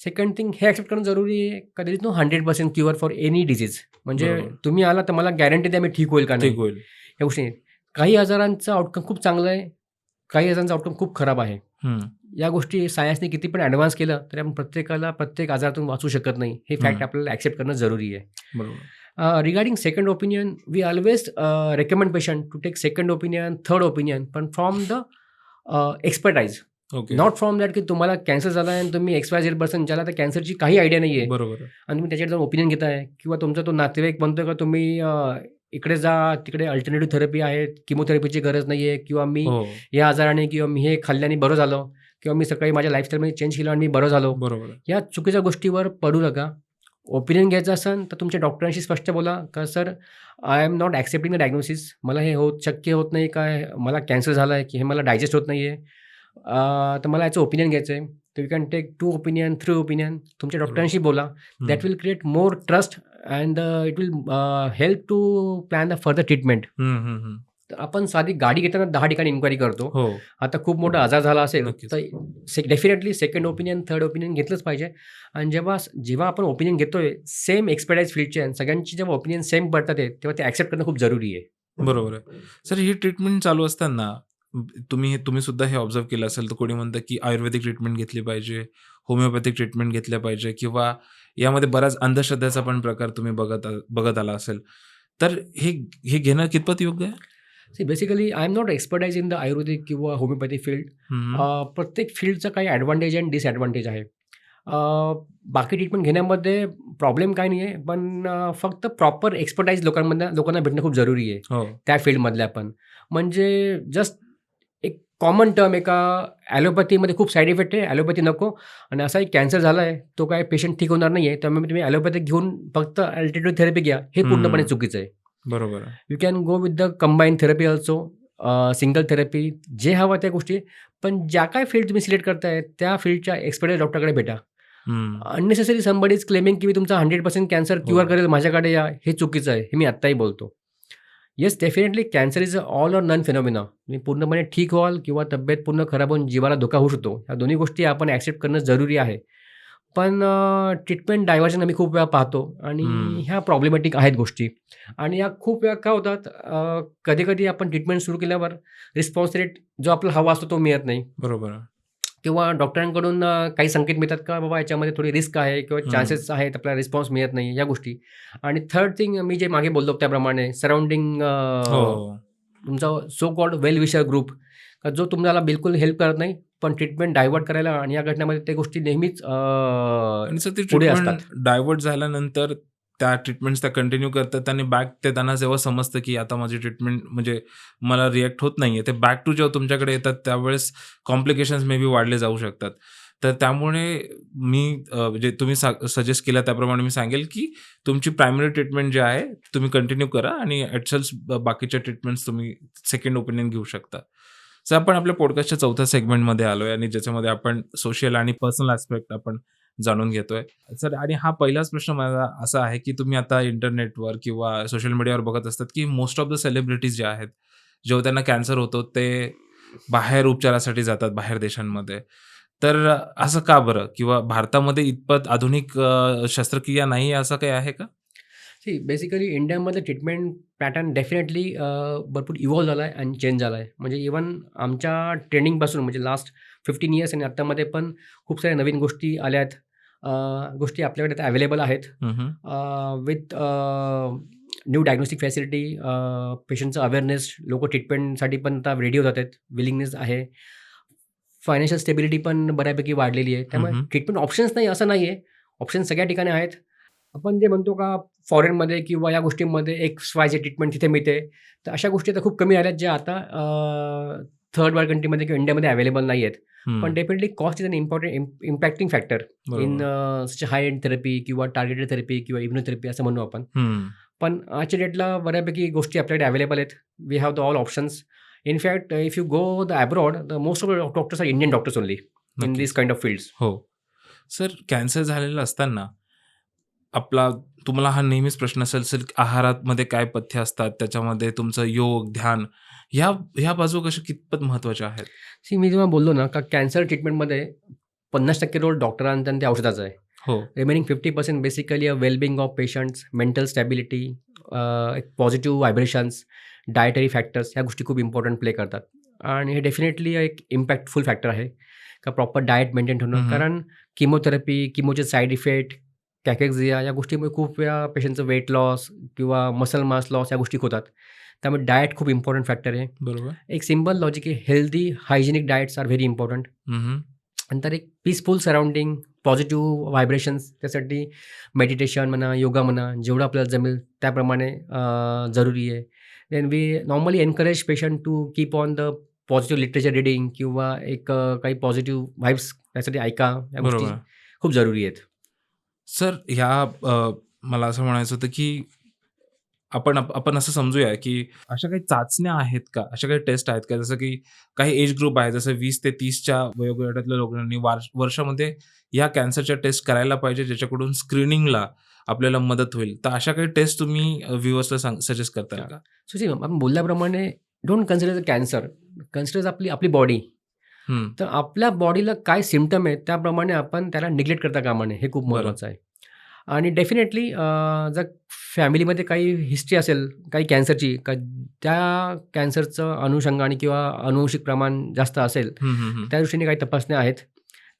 सेकंड थिंग हे ॲक्सेप्ट करणं जरुरी आहे का there is no 100% cure for any disease. म्हणजे बरोबर. तुम्ही आला तर मला गॅरंटी द्या मी ठीक होईल का नाही. ठीक होईल. या गोष्टी नाहीत. काही आजारांचं आउटकम खूप चांगलं आहे, काही आजारांचं आउटकम खूप खराब आहे. हं. या गोष्टी सायन्सने किती पण ॲडव्हान्स केलं तरी आपण प्रत्येकाला प्रत्येक आजारातून वाचू शकत नाही. हे फॅक्ट आपल्याला ॲक्सेप्ट करणं जरुरी आहे. बरोबर. Regarding second opinion we always recommend patient to take second opinion, third opinion, पण from the expertise. Okay. Not from that की तुम्हाला कॅन्सर झाला आहे आणि तुम्ही XYZ ज्याला त्या कॅन्सरची काही आयडिया नाही आहे बरोबर आहे. आणि तुम्ही त्याच्यावर जाऊन ओपिनियन घेताय किंवा तुमचा तो नातेवाईक म्हणतोय का तुम्ही इकडे जा, तिकडे अल्टरनेटिव्ह थेरपी आहे, किमोथेरपीची गरज नाही आहे किंवा मी हो. या आजाराने किंवा मी हे खाल्ल्याने बरं झालं किंवा मी सकाळी माझ्या लाईफस्टाईलमध्ये चेंज केलं आणि मी बरं झालो. बरोबर आहे. या चुकीच्या गोष्टीवर पडू नका. ओपिनियन घ्यायचं असेल तर तुमच्या डॉक्टरांशी स्पष्ट बोला का sir I am not accepting the diagnosis. मला हे शक्य होत नाही काय मला कॅन्सर झाला आहे की हे मला डायजेस्ट होत नाही आहे. तर मला याचं ओपिनियन घ्यायचं आहे. तर you can take 2 opinion, 3 opinion. तुमच्या डॉक्टरांशी बोला. That will create more trust and it will help to plan the further treatment. हं, हं, हं. तर आपण साधी गाडी घेताना 10 ठिकाणी इन्क्वायरी करतो. हो. आता खूप मोठा आजार झाला असेल नक्कीच. तर definitely second opinion, third opinion घेतलंच पाहिजे. आणि जेव्हा आपण ओपिनियन घेतोय सेम एक्सपर्टाईज फील्डचे आणि सगळ्यांची जेव्हा ओपिनियन सेम पडतात तेव्हा ते ॲक्सेप्ट करणं खूप जरुरी आहे. बरोबर आहे. सर, ही ट्रीटमेंट चालू असताना तुम्ही सुद्धा हे ऑब्झर्व्ह केलं असेल तर कोणी म्हणतं की आयुर्वेदिक ट्रीटमेंट घेतली पाहिजे, होमिओपॅथिक ट्रीटमेंट घेतल्या पाहिजे किंवा यामध्ये बऱ्याच अंधश्रद्धेचा पण प्रकार तुम्ही बघत आला असेल. तर हे घेणं कितपत योग्य आहे? See basically I am not expertise in the Ayurvedic किंवा होमिओपॅथी फील्ड. हं. प्रत्येक फील्डचं काही ॲडव्हान्टेज आणि डिसॲडव्हान्टेज आहे. बाकी ट्रीटमेंट घेण्यामध्ये प्रॉब्लेम काही नाही आहे, पण फक्त प्रॉपर एक्सपर्टाईज लोकांना भेटणं खूप जरुरी आहे हो. त्या फील्डमधल्या पण. म्हणजे जस्ट एक कॉमन टर्म आहे का ॲलोपॅथीमध्ये खूप साईड इफेक्ट आहे, ॲलोपॅथी नको आणि असा एक कॅन्सर झाला आहे, तो काय पेशंट ठीक होणार नाही आहे, त्यामुळे तुम्ही ॲलोपॅथिक घेऊन फक्त अल्टरनेटिव्ह थेरपी घ्या, हे पूर्णपणे चुकीचं आहे. बरोबर आहे. You can go with the combine therapy also, single therapy, जे हवं त्या गोष्टी. पण ज्या काय फील्ड तुम्ही सिलेक्ट करताय त्या फील्डच्या एक्सपर्टाईज डॉक्टरकडे भेटा. हं. अननेसेसरी समबडी इज क्लेमिंग की मी तुमचा 100% कॅन्सर क्युअर करेल माझ्याकडे या, हे चुकीचं आहे. हे मी आत्ताही बोलतो. Yes definitely cancer is a all or none phenomena. तुम्ही पूर्णपणे ठीक व्हाल किंवा तब्येत पूर्ण खराब होऊन जीवाला धोका होऊ शकतो. या दोन्ही गोष्टी आपण ॲक्सेप्ट करणं जरुरी आहे. पण ट्रीटमेंट डायव्हर्जन आम्ही खूप वेळा पाहतो आणि ह्या प्रॉब्लेमॅटिक आहेत गोष्टी. आणि या खूप वेळा काय होतात कधी-कधी आपण ट्रीटमेंट सुरू केल्यावर रिस्पॉन्स रेट जो आपल्याला हवा असतो तो मिळत नाही बरोबर आहे. किंवा डॉक्टरांकडून काही संकेत मिळतात का बाबा याच्यामध्ये थोडी रिस्क आहे किंवा चान्सेस आहेत आपल्याला रिस्पॉन्स मिळत नाही या गोष्टी. आणि थर्ड थिंग मी जे मागे बोललो त्याप्रमाणे सराउंडिंग हो. तुमचा so called well wisher group जो तुम्हाला बिलकुल हेल्प करत नाही पण ट्रीटमेंट डायव्हर्ट करायला आणि या घटनेमध्ये त्या गोष्टी नेहमीच आणि सर ती पुढे ट्रीटमेंट असतात. डायव्हर्ट झाल्यानंतर त्या ट्रीटमेंट्स त्या कंटिन्यू करतात आणि बॅक ते त्यांना जेव्हा समजतं की आता माझी ट्रीटमेंट म्हणजे मला रिॲक्ट होत नाहीये, ते बॅक टू जेव्हा तुमच्याकडे येतात त्यावेळेस कॉम्प्लिकेशन्स मे बी वाढले जाऊ शकतात. तर त्यामुळे मी म्हणजे तुम्ही सजेस्ट केलं त्याप्रमाणे मी सांगेल की तुमची प्रायमरी ट्रीटमेंट जी आहे तुम्ही कंटिन्यू करा आणि ॲटसेल्स बाकीच्या ट्रीटमेंट्स तुम्ही सेकंड ओपिनियन घेऊ शकता. सर, आपण आपल्या पॉडकास्टच्या 4थ्या सेगमेंटमध्ये आलोय आणि ज्याच्यामध्ये आपण सोशल आणि पर्सनल ॲस्पेक्ट आपण जाणून घेतोय. सर, आणि हा पहिलाच प्रश्न माझा असा आहे की तुम्ही आता इंटरनेटवर किंवा सोशल मीडियावर बघत असतात की मोस्ट ऑफ द सेलिब्रिटीज जे आहेत, जेव्हा त्यांना कॅन्सर होतो ते बाहेर उपचारासाठी जातात बाहेर देशांमध्ये. तर असं का बरं? किंवा भारतामध्ये इतपत आधुनिक शस्त्रक्रिया नाही असं काही आहे का? बेसिकली इंडियामधलं ट्रीटमेंट पॅटर्न डेफिनेटली भरपूर इव्हॉल्व झाला आहे आणि चेंज झाला आहे. म्हणजे इव्हन आमच्या ट्रेनिंगपासून म्हणजे लास्ट 15 इयर्स आणि आत्तामध्ये पण खूप साऱ्या नवीन गोष्टी आल्या आहेत. गोष्टी आपल्याकडे आता अवेलेबल आहेत. हं, हं. विथ न्यू डायग्नोस्टिक फॅसिलिटी, पेशंटचं अवेअरनेस, लोकं ट्रीटमेंटसाठी पण आता रेडी होत आहेत. विलिंगनेस आहे. फायनान्शियल स्टेबिलिटी पण बऱ्यापैकी वाढलेली आहे. त्यामुळे हं, ट्रीटमेंट ऑप्शन्स नाही असं नाही आहे. ऑप्शन्स सगळ्या ठिकाणी आहेत. आपण जे म्हणतो का फॉरेनमध्ये किंवा या गोष्टींमध्ये XYZ ट्रीटमेंट तिथे मिळते. तर अशा गोष्टी आता खूप कमी आल्यात ज्या आता थर्ड वर्ल्ड कंट्रीमध्ये किंवा इंडियामध्ये अवेलेबल नाही आहेत. पण definitely cost is an important impacting factor in बरोबर. सच हाय एंड थेरपी किंवा टार्गेटेड थेरपी किंवा इम्युनोथेरपी असं म्हणू आपण. हं. पण आजच्या डेटला बऱ्यापैकी गोष्टी आपल्याकडे अवेलेबल आहेत. We have the all options. In fact if you go the abroad, the most of the doctors are Indian doctors only in this नक्कीच. Kind of fields. हो. सर कॅन्सर झालेला असताना आपला तुम्हाला हा नेहमीच प्रश्न असेल, सर आहारामध्ये काय पथ्य असतात? त्याच्यामध्ये तुमचं योग, ध्यान ह्या बाजू कशा कितपत महत्त्वाच्या आहेत? मी जेव्हा बोललो ना का कॅन्सर ट्रीटमेंटमध्ये 50% रोल डॉक्टरांचा आणि त्या औषधाचा आहे. हो. Remaining 50% basically a wellbeing of patients, mental stability, एक पॉझिटिव्ह व्हायब्रेशन्स, डायटरी फॅक्टर्स ह्या गोष्टी खूप इम्पॉर्टंट प्ले करतात. आणि हे डेफिनेटली एक इम्पॅक्टफुल फॅक्टर आहे का प्रॉपर डाएट मेंटेन ठेवणं. हं, हं. कारण किमोथेरपी, किमोचे साईड इफेक्ट, कॅकेक्झिया या गोष्टीमुळे खूप वेळा पेशंटचं वेट लॉस किंवा मसल मास लॉस या गोष्टी होतात. त्यामुळे डाएट खूप इम्पॉर्टंट फॅक्टर आहे. बरोबर. एक सिंपल लॉजिक आहे, healthy hygienic diets are very important. हं, हं. नंतर एक पीसफुल सराउंडिंग, पॉझिटिव्ह व्हायब्रेशन्स त्यासाठी मेडिटेशन म्हणा, योगा म्हणा, जेवढं आपल्याला जमेल त्याप्रमाणे जरुरी आहे. Then we normally encourage patient to keep on the positive literature reading किंवा एक काही पॉझिटिव्ह व्हाइब्स त्यासाठी ऐका. या गोष्टी बरोबर. खूप जरुरी आहेत. सर मला असं म्हणायचं होतं, की आपण असं समजूया, की अशा काही चाचण्या आहेत का? अशा काही टेस्ट आहेत का? जसं की काही एज ग्रुप आहे, जसं 20 ते 30च्या वयोगटातल्या लोकांनी वर्षामध्ये या कॅन्सरच्या टेस्ट करायला पाहिजे, ज्याच्याकडून स्क्रीनिंगला आपल्याला मदत होईल. तर अशा काही टेस्ट तुम्ही व्ह्युअर्सला सजेस्ट करताल का? आपण बोलल्याप्रमाणे don't consider the cancer, consider आपली आपली बॉडी. हं. तर आपल्या बॉडीला काय सिम्प्टम आहेत त्याप्रमाणे आपण त्याला निग्लेक्ट करता कामा नये. हे खूप बरं. महत्त्वाचं आहे. आणि डेफिनेटली जर फॅमिलीमध्ये काही हिस्ट्री असेल काही कॅन्सरची, का त्या कॅन्सरचं अनुषंगाने किंवा अनुवंशिक प्रमाण जास्त असेल, हं, हं, हं. त्या दृष्टीने काही तपासण्या आहेत.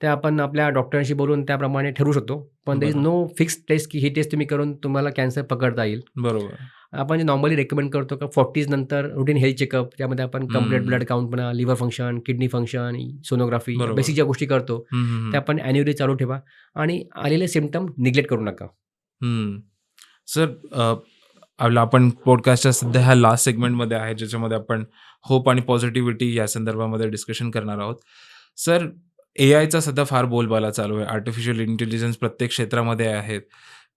त्या आपण आपल्या डॉक्टरांशी बोलून त्याप्रमाणे ठरवू शकतो. पण देअर इज बरं. नो फिक्स्ड टेस्ट की ही टेस्ट तुम्ही करून तुम्हाला कॅन्सर पकडता येईल. बरोबर. आपण जे नॉर्मली रेकमेंड करतो का 40s नंतर रुटीन हेल्थ चेकअप, त्यामध्ये आपण कंप्लीट ब्लड हं. काउंट म्हणा, liver function, kidney function, sonography, बरोबर. बेसिक ज्या गोष्टी करतो हं, हं, हं. त्या आपण ॲन्युअली चालू ठेवा आणि आलेले सिम्प्टम निग्लेक्ट करू नका. हं. सर आपण पॉडकास्टच्या सध्या ह्या लास्ट सेगमेंटमध्ये आहे, ज्याच्यामध्ये आपण होप आणि पॉझिटिव्हिटी या संदर्भामध्ये डिस्कशन करणार आहोत. सर एआयचा सध्या फार बोलबाला चालू आहे. आर्टिफिशियल इंटेलिजन्स प्रत्येक क्षेत्रामध्ये आहेत.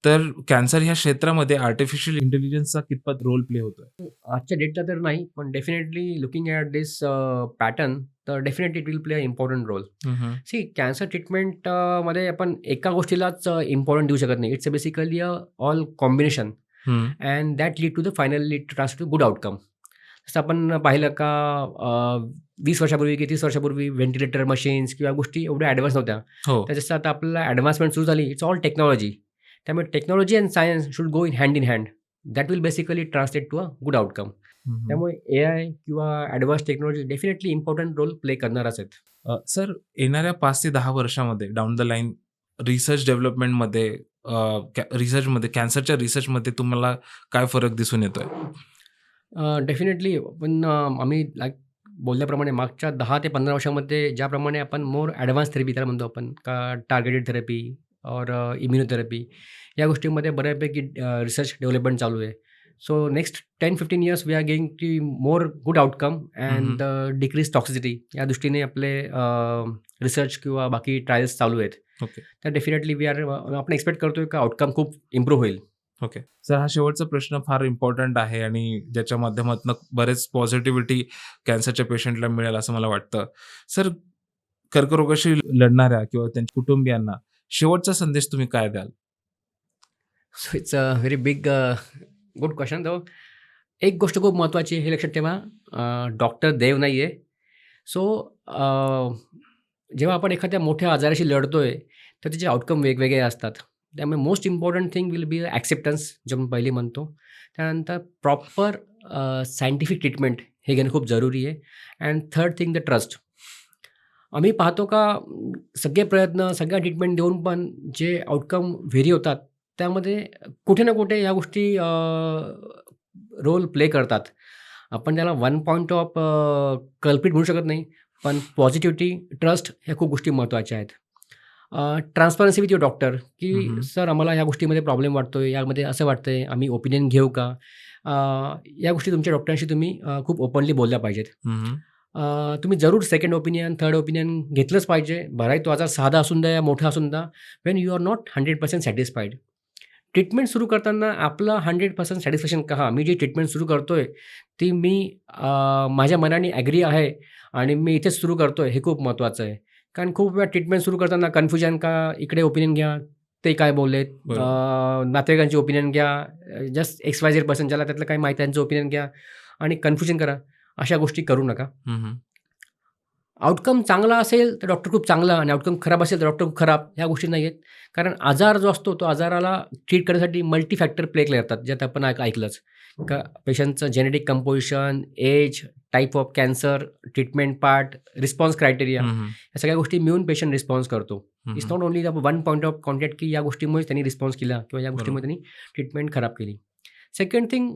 तर कॅन्सर ह्या क्षेत्रामध्ये आर्टिफिशियल इंटेलिजन्सचा कितपत रोल प्ले होतोय? आजच्या डेटला तर नाही, पण definitely looking at this pattern, तर definitely it will play a important role. हं, हं. कॅन्सर ट्रीटमेंट मध्ये आपण एका गोष्टीलाच इम्पॉर्टंट देऊ शकत नाही. It's basically a all combination hmm. And that lead to the finally trans to good outcome. जसं आपण पाहिलं का 20 वर्षापूर्वी की 30 वर्षापूर्वी व्हेंटिलेटर मशीन्स किंवा गोष्टी एवढ्या ॲडव्हान्स नव्हत्या. हो. तर जसं आता आपल्याला ॲडव्हान्समेंट सुरू झाली, इट्स ऑल टेक्नॉलॉजी. त्यामुळे technology and science should go in hand. That will basically translate to a good outcome. हं, हं. त्यामुळे एआय किंवा advance technology definitely important role play करणारच आहेत. सर येणाऱ्या 5 ते 10 वर्षामध्ये डाउन द लाईन रिसर्च डेव्हलपमेंटमध्ये रिसर्चमध्ये कॅन्सरच्या रिसर्चमध्ये तुम्हाला काय फरक दिसून येतोय? डेफिनेटली पण आम्ही लाईक बोलल्याप्रमाणे मागच्या 10 ते 15 वर्षामध्ये ज्याप्रमाणे आपण मोर ॲडव्हान्स थेरपी त्याला म्हणतो आपण का टार्गेटेड थेरपी और इम्युनोथेरपी या गोष्टींमध्ये बऱ्यापैकी रिसर्च डेव्हलपमेंट चालू आहे. So next 10-15 years we are getting to more good outcome and decrease toxicity या दृष्टीने आपले रिसर्च किंवा बाकी ट्रायल्स चालू आहेत. ओके. तर डेफिनेटली आपण एक्सपेक्ट करतोय का आउटकम खूप इम्प्रूव्ह होईल. ओके. सर हा शेवटचा प्रश्न फार इम्पॉर्टंट आहे आणि ज्याच्या माध्यमातून बरेच पॉझिटिव्हिटी कॅन्सरच्या पेशंटला मिळेल असं मला वाटतं. सर कर्करोगाशी लढणाऱ्या किंवा त्यांच्या कुटुंबियांना शेवटचा संदेश तुम्ही काय द्याल? So it's a very big good question. तो एक गोष्ट खूप महत्त्वाची आहे हे लक्षात ठेवा, डॉक्टर देव नाही आहे. सो जेव्हा आपण एखाद्या मोठ्या आजाराशी लढतोय तर त्याचे आउटकम वेगवेगळे असतात. त्यामुळे most important thing will be acceptance, जे आपण पहिले म्हणतो. त्यानंतर प्रॉपर सायंटिफिक ट्रीटमेंट हे घेणं खूप जरुरी आहे. And third thing the trust. आम्ही पाहतो का सगळे प्रयत्न, सगळ्या ट्रीटमेंट देऊन पण जे आउटकम व्हेरी होतात, त्यामध्ये कुठे ना कुठे या गोष्टी रोल प्ले करतात. आपण त्याला वन पॉइंट ऑफ कल्पिट म्हणू शकत नाही, पण पॉझिटिव्हिटी, ट्रस्ट ह्या खूप गोष्टी महत्त्वाच्या आहेत. ट्रान्सपरन्सी विथ युअर डॉक्टर, की हं, हं. सर आम्हाला ह्या गोष्टीमध्ये प्रॉब्लेम वाटतोय, यामध्ये असं वाटतंय, आम्ही ओपिनियन घेऊ का? अ, या गोष्टी तुमच्या डॉक्टरांशी तुम्ही खूप ओपनली बोलल्या पाहिजेत. हं, हं. तुम्ही जरूर सेकंड ओपिनियन, थर्ड ओपिनियन घेतलंच पाहिजे. भराही तो आजार साधा असून द्या या मोठा असून द्या, when you are not 100% satisfied. Treatment सुरू करताना आपलं 100% सॅटिस्फॅक्शन का? मी जी ट्रीटमेंट सुरू करतोय, ती मी माझ्या मनाने ॲग्री आहे आणि मी इथेच सुरू करतोय, हे खूप महत्त्वाचं आहे. कारण खूप वेळा ट्रीटमेंट सुरू करताना कन्फ्युजन का, इकडे ओपिनियन घ्या, ते काय बोललेत, बरोबर. नातेवाईकांची ओपिनियन घ्या, जस्ट XYZ पर्सन ज्याला त्यातलं काही माहिती आहे त्यांचं ओपिनियन घ्या आणि कन्फ्युजन करा. अशा गोष्टी करू नका. हं, हं. आउटकम चांगला असेल तर डॉक्टर खूप चांगला आणि आउटकम खराब असेल तर डॉक्टर खूप खराब, ह्या गोष्टी नाही आहेत. कारण आजार जो असतो तो आजाराला ट्रीट करण्यासाठी मल्टी फॅक्टर प्ले करतात, ज्यात आपण ऐकलंच. का पेशंटचं genetic composition, age, type of cancer, treatment part, response criteria, हं, हं. या सगळ्या गोष्टी मिळून पेशंट रिस्पॉन्स करतो. हं, इट्स हं. Not only the one point of contact की या गोष्टीमुळे त्यांनी रिस्पॉन्स केला किंवा या बरोबर. गोष्टीमुळे त्यांनी ट्रीटमेंट खराब केली. Second thing,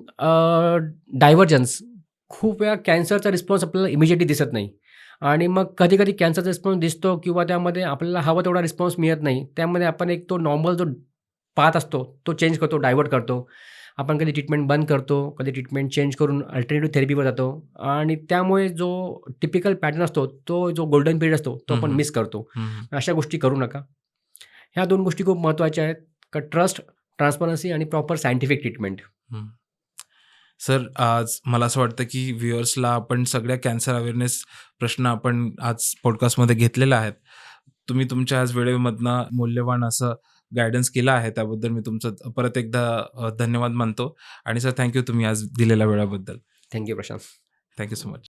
divergence. खूप वेळा कॅन्सरचा रिस्पॉन्स आपल्याला इमिजिएटली दिसत नाही आणि मग कधी-कधी कॅन्सरचा रिस्पॉन्स दिसतो किंवा त्यामध्ये आपल्याला हवा तेवढा रिस्पॉन्स मिळत नाही. त्यामध्ये आपण एक तो नॉर्मल जो पाथ असतो, तो चेंज करतो, डायव्हर्ट करतो. आपण कधी ट्रीटमेंट बंद करतो, कधी ट्रीटमेंट चेंज करून अल्टरनेटिव्ह थेरपीवर जातो आणि त्यामुळे जो टिपिकल पॅटर्न असतो, तो जो गोल्डन पिरियड असतो, तो हं, आपण हं. मिस करतो. हं, हं. अशा गोष्टी करू नका. ह्या 2 गोष्टी खूप महत्त्वाच्या आहेत, का ट्रस्ट, ट्रान्सपरन्सी आणि प्रॉपर सायंटिफिक ट्रीटमेंट. हं. सर, आज मला असं वाटतं की व्ह्युअर्सला आपण सगळ्या कॅन्सर अवेअरनेस प्रश्न आपण आज पॉडकास्टमध्ये घेतलेले आहेत. तुम्ही तुमच्या आज वेळेमधनं मूल्यवान असं गाईडन्स केलं आहे, त्याबद्दल मी तुमचं परत एकदा धन्यवाद मानतो आणि सर थँक यू तुम्ही आज दिलेल्या वेळाबद्दल. Thank you Prashant. Thank you so much.